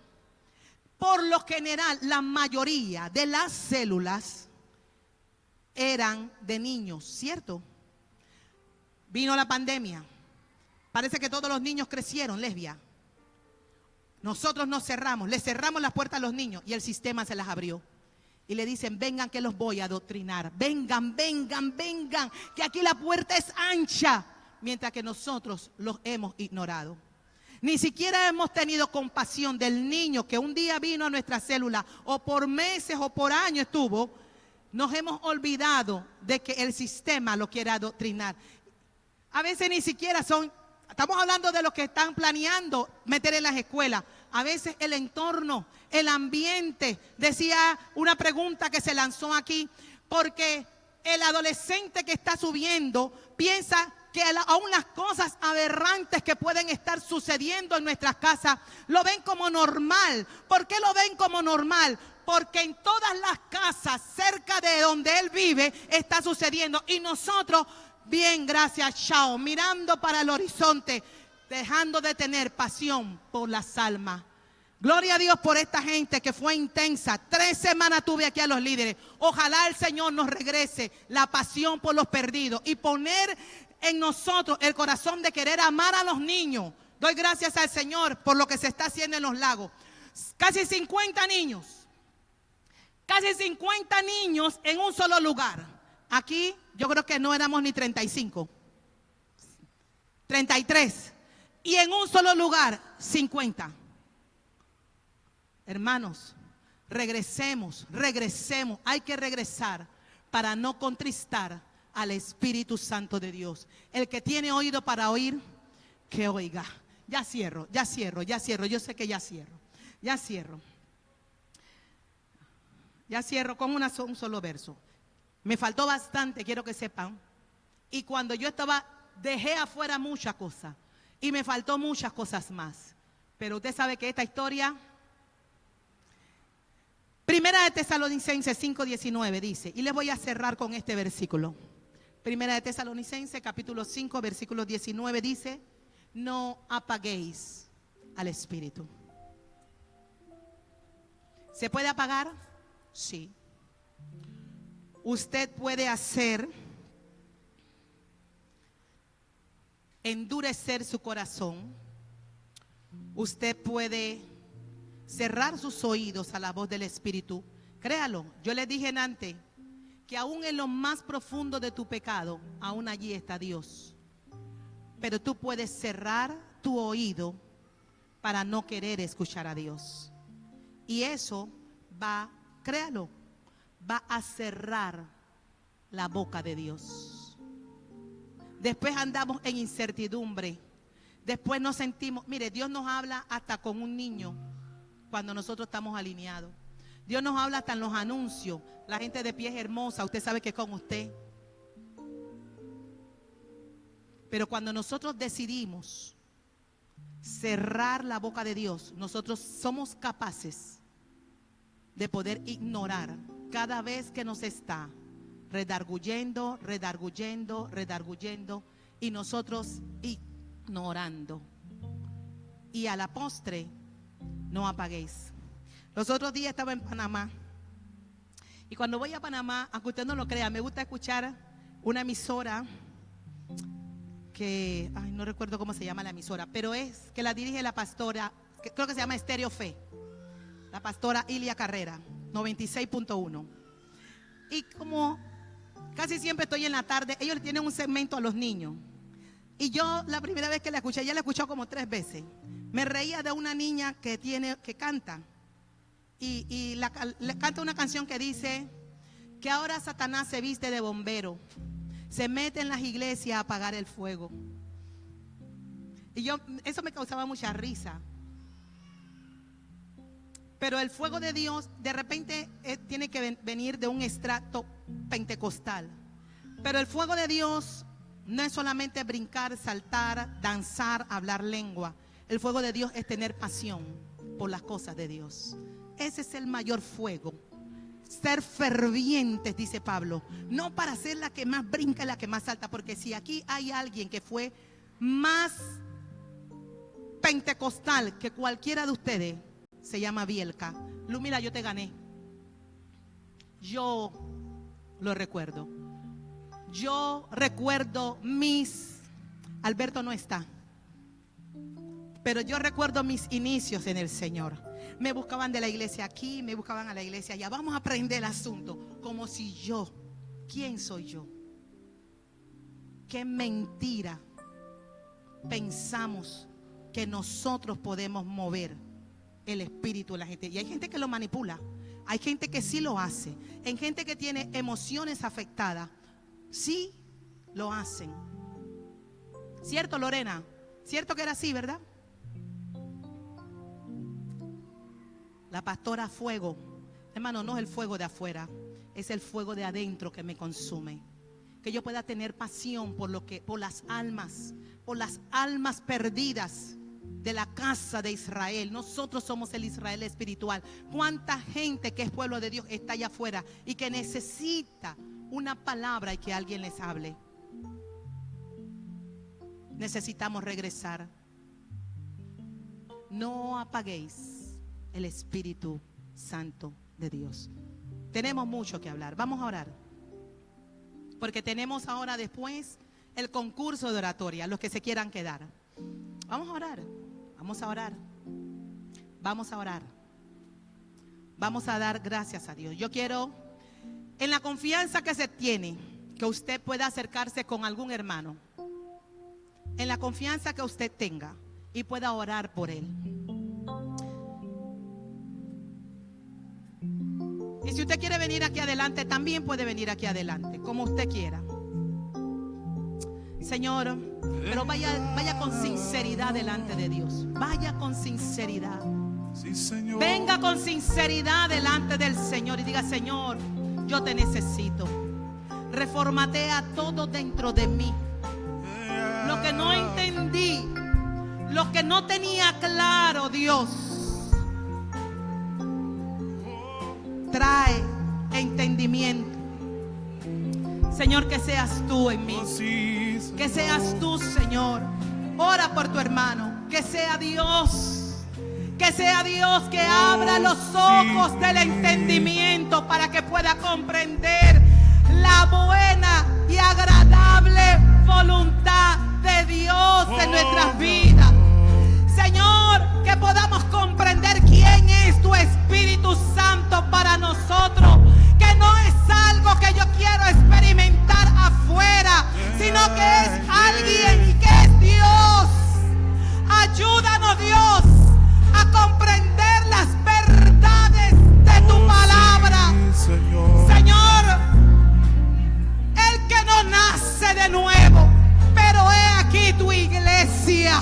Por lo general, la mayoría de las células eran de niños, ¿cierto? Vino la pandemia. Parece que todos los niños crecieron, lesbia. Nosotros nos cerramos, le cerramos las puertas a los niños y el sistema se las abrió. Y le dicen, vengan que los voy a adoctrinar. Vengan, vengan, vengan, que aquí la puerta es ancha. Mientras que nosotros los hemos ignorado. Ni siquiera hemos tenido compasión del niño que un día vino a nuestra célula o por meses o por años estuvo. Nos hemos olvidado de que el sistema lo quiere adoctrinar. A veces ni siquiera estamos hablando de los que están planeando meter en las escuelas. A veces el entorno, el ambiente, decía una pregunta que se lanzó aquí, porque el adolescente que está subiendo piensa que aún las cosas aberrantes que pueden estar sucediendo en nuestras casas lo ven como normal. ¿Por qué lo ven como normal? Porque en todas las casas cerca de donde él vive está sucediendo. Y nosotros, bien, gracias, chao, mirando para el horizonte, dejando de tener pasión por las almas. Gloria a Dios por esta gente que fue intensa. 3 semanas tuve aquí a los líderes. Ojalá el Señor nos regrese la pasión por los perdidos y poner en nosotros el corazón de querer amar a los niños. Doy gracias al Señor por lo que se está haciendo en los lagos. Casi 50 niños. Casi 50 niños en un solo lugar. Aquí yo creo que no éramos ni 35. 33. Y en un solo lugar, 50. Hermanos, regresemos. Hay que regresar para no contristar al Espíritu Santo de Dios. El que tiene oído para oír, que oiga. Ya cierro. Yo sé que ya cierro con un solo verso. Me faltó bastante, quiero que sepan. Y cuando yo estaba, dejé afuera muchas cosas. Y me faltó muchas cosas más. Pero usted sabe que esta historia... Primera de Tesalonicenses 5:19 dice, y les voy a cerrar con este versículo. Primera de Tesalonicenses capítulo 5 versículo 19 dice, no apaguéis al Espíritu. ¿Se puede apagar? Sí. Usted puede hacer endurecer su corazón. Usted puede cerrar sus oídos a la voz del Espíritu. Créalo, yo les dije antes que aún en lo más profundo de tu pecado, aún allí está Dios. Pero tú puedes cerrar tu oído para no querer escuchar a Dios. Y eso créalo, va a cerrar la boca de Dios. Después andamos en incertidumbre. Después nos sentimos, mire, Dios nos habla hasta con un niño cuando nosotros estamos alineados. Dios nos habla hasta en los anuncios. La gente de pie es hermosa, usted sabe que es con usted. Pero cuando nosotros decidimos cerrar la boca de Dios, nosotros somos capaces de poder ignorar cada vez que nos está redarguyendo y nosotros ignorando. Y a la postre, no apaguéis. Los otros días estaba en Panamá. Y cuando voy a Panamá, aunque usted no lo crea, me gusta escuchar una emisora que, no recuerdo cómo se llama la emisora, pero es que la dirige la pastora, que creo que se llama Estéreo Fe, la pastora Ilia Carrera, 96.1. Y como casi siempre estoy en la tarde, ellos le tienen un segmento a los niños. Y yo la primera vez que la escuché, ya la he escuchado como 3 veces. Me reía de una niña que canta. Y le canta una canción que dice que ahora Satanás se viste de bombero, se mete en las iglesias a apagar el fuego. Y eso me causaba mucha risa. Pero el fuego de Dios de repente tiene que venir de un estrato pentecostal. Pero el fuego de Dios no es solamente brincar, saltar, danzar, hablar lengua. El fuego de Dios es tener pasión por las cosas de Dios. Ese es el mayor fuego. Ser fervientes, dice Pablo. No para ser la que más brinca y la que más salta. Porque si aquí hay alguien que fue más pentecostal que cualquiera de ustedes, se llama Bielka. Mira, yo te gané. Yo lo recuerdo. Yo recuerdo Alberto no está, pero yo recuerdo mis inicios en el Señor. Me buscaban de la iglesia aquí, me buscaban a la iglesia allá. Vamos a aprender el asunto. Como si yo, ¿quién soy yo? Qué mentira pensamos que nosotros podemos mover el espíritu de la gente. Y hay gente que lo manipula. Hay gente que sí lo hace. Hay gente que tiene emociones afectadas. Sí lo hacen. ¿Cierto, Lorena? ¿Cierto que era así, verdad? La pastora fuego. Hermano, no es el fuego de afuera, es el fuego de adentro que me consume. Que yo pueda tener pasión por las almas perdidas de la casa de Israel. Nosotros somos el Israel espiritual. ¿Cuánta gente que es pueblo de Dios está allá afuera y que necesita una palabra y que alguien les hable? Necesitamos regresar. No apaguéis el Espíritu Santo de Dios. Tenemos mucho que hablar. Vamos a orar, porque tenemos ahora después el concurso de oratoria, los que se quieran quedar. Vamos a orar. Vamos a orar. Vamos a orar. Vamos a dar gracias a Dios. Yo quiero, en la confianza que se tiene, que usted pueda acercarse con algún hermano, en la confianza que usted tenga, y pueda orar por él. Y si usted quiere venir aquí adelante, también puede venir aquí adelante, como usted quiera. Señor, pero vaya con sinceridad delante de Dios. Vaya con sinceridad. Sí, Señor. Venga con sinceridad delante del Señor y diga: Señor, yo te necesito. Reformatea todo dentro de mí. Lo que no entendí, lo que no tenía claro, Dios, trae entendimiento. Señor, que seas tú en mí. Que seas tú, Señor. Ora por tu hermano. Que sea Dios. Que sea Dios que abra los ojos del entendimiento para que pueda comprender la buena y agradable voluntad de Dios en nuestras vidas. Señor, que podamos comprender quién es tu Espíritu Santo para nosotros. Que no es algo que yo quiero experimentar afuera, sino que es alguien y que es Dios. Ayúdanos, Dios, a comprender las verdades de tu palabra. Señor, el que no nace de nuevo, pero he aquí tu iglesia,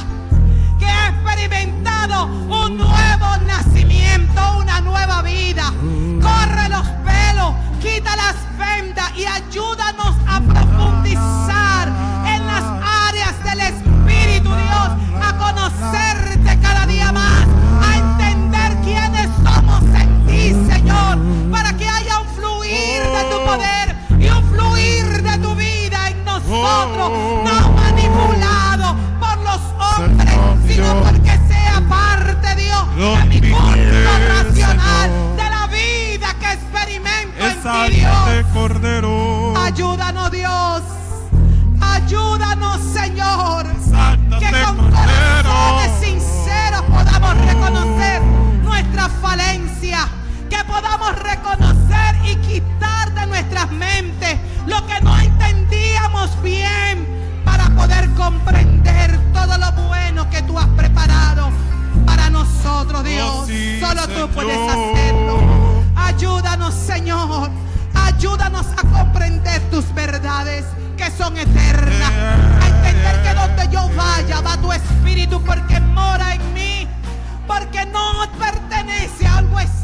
que ha experimentado un nuevo nacimiento, una nueva vida. Corre los pelos, quita las vendas y ayúdanos a profundizar en las áreas del Espíritu, Dios, a conocerte cada día más, a entender quiénes somos en ti, Señor, para que haya un fluir de tu poder y un fluir de tu vida en nosotros, no manipulado por los hombres, sino porque sea parte, Dios, de mi culto racional, de la vida que experimento en ti, Dios. Cordero. Ayúdanos, Dios. Ayúdanos, Señor. Exáltate, Que con Cordero. corazones sinceros podamos reconocer nuestra falencia. Que podamos reconocer y quitar de nuestras mentes lo que no entendíamos bien, para poder comprender todo lo bueno que tú has preparado para nosotros, Dios. Oh, sí, Solo tú Señor. puedes hacerlo. Ayúdanos, Señor. Ayúdanos a comprender tus verdades, que son eternas. A entender que donde yo vaya va tu Espíritu, porque mora en mí. Porque no pertenece a algo externo,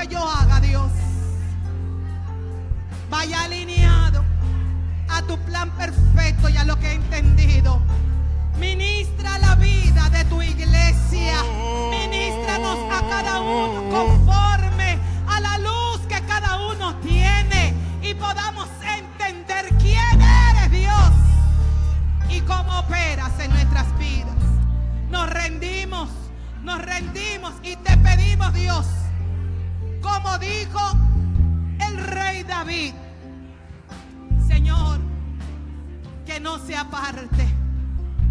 que yo haga, Dios, vaya alineado a tu plan perfecto y a lo que he entendido. Ministra la vida de tu iglesia. Ministranos a cada uno conforme a la luz que cada uno tiene y podamos entender quién eres, Dios, y cómo operas en nuestras vidas. Nos rendimos y te pedimos, Dios, como dijo el rey David, Señor, que no se aparte,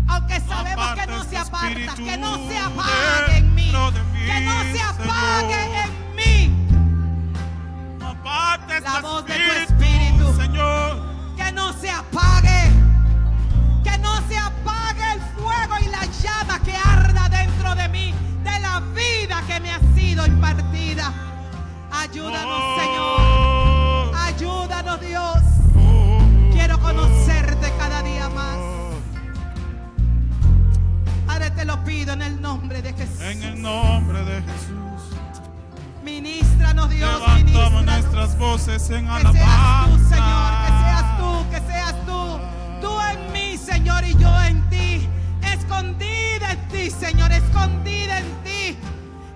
aunque sabemos que no se aparta, que no se apague en mí, que no se apague en mí la voz de tu Espíritu, Señor, que no se apague, que no se apague el fuego y la llama que arda dentro de mí, de la vida que me ha sido impartida. Ayúdanos, Señor, ayúdanos, Dios. Quiero conocerte cada día más. Padre, te lo pido en el nombre de Jesús. en el nombre de Jesús. Ministranos, Dios, Levantamos ministranos. nuestras voces en Que alabanza. seas tú, Señor, que seas tú. Tú en mí, Señor, y yo en ti. Escondida en ti, Señor, escondida en ti.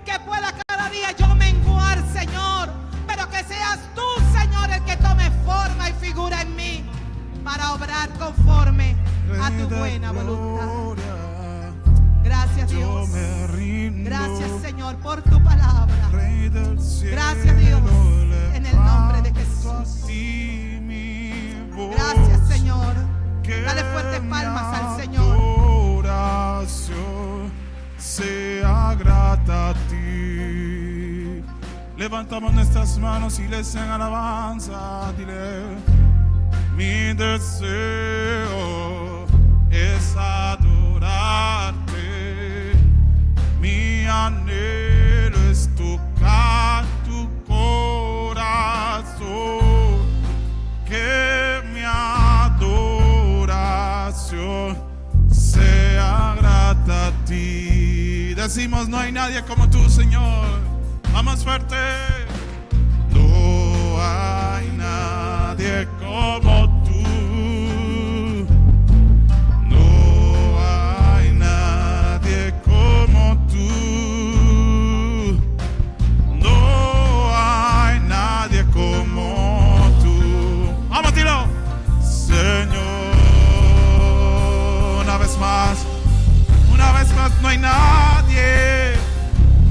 Que pueda cada día yo menguar, Señor. Pero que seas tú, Señor, el que tome forma y figura en mí para obrar conforme a tu buena voluntad. Gracias, Yo Dios. me rindo. Gracias, Señor, por tu palabra. Rey del cielo, Gracias, Dios, en el nombre de Jesús. levanto a ti mi voz. Gracias, Señor. Que Dale fuertes palmas al mi Señor. adoración sea grata a ti. Levantamos nuestras manos y les en alabanza. Dile, mi deseo es adorarte. Mi anhelo es tocar tu corazón. Que mi adoración sea grata a ti. Decimos, no hay nadie como tú, Señor. Vamos fuerte. No hay nadie como tú. No hay nadie como tú. No hay nadie como tú. Vamos, dilo. Señor, una vez más, no hay nadie.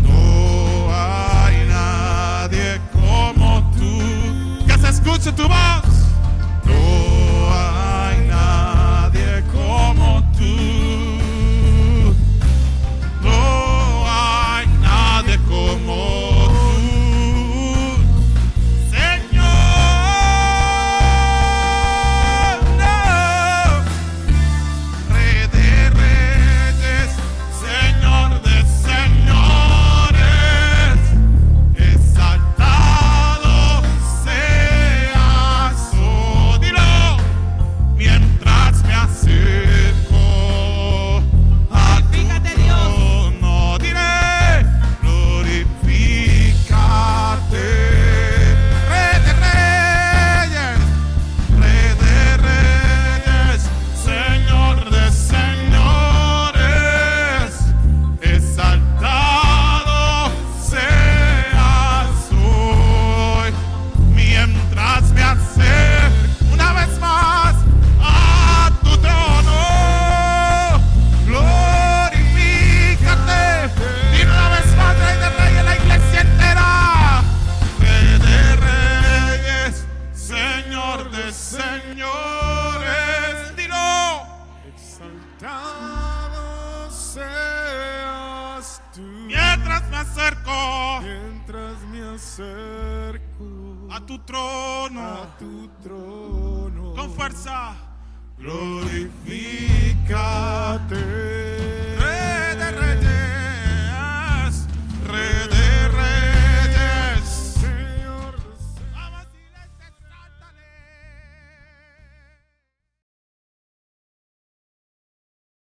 No hay nadie como tú. Que se escuche tu voz. No hay nadie como tú. No hay nadie como tú. Señor, no. Rey de reyes, Señor de señores, exaltado seas, oh, dilo, mientras me acerco a tu Glorifícate, Dios. trono, diré, glorifícate, Rey de reyes, Señor de señores, exaltado seas hoy, mientras me acerco una vez más a tu trono, glorifícate, y una vez más, Rey de reyes, la iglesia entera, Rey de reyes, Señor de señores, dilo. Exaltado seas tú. Mientras me acerco a tu trono, con fuerza, glorifícate.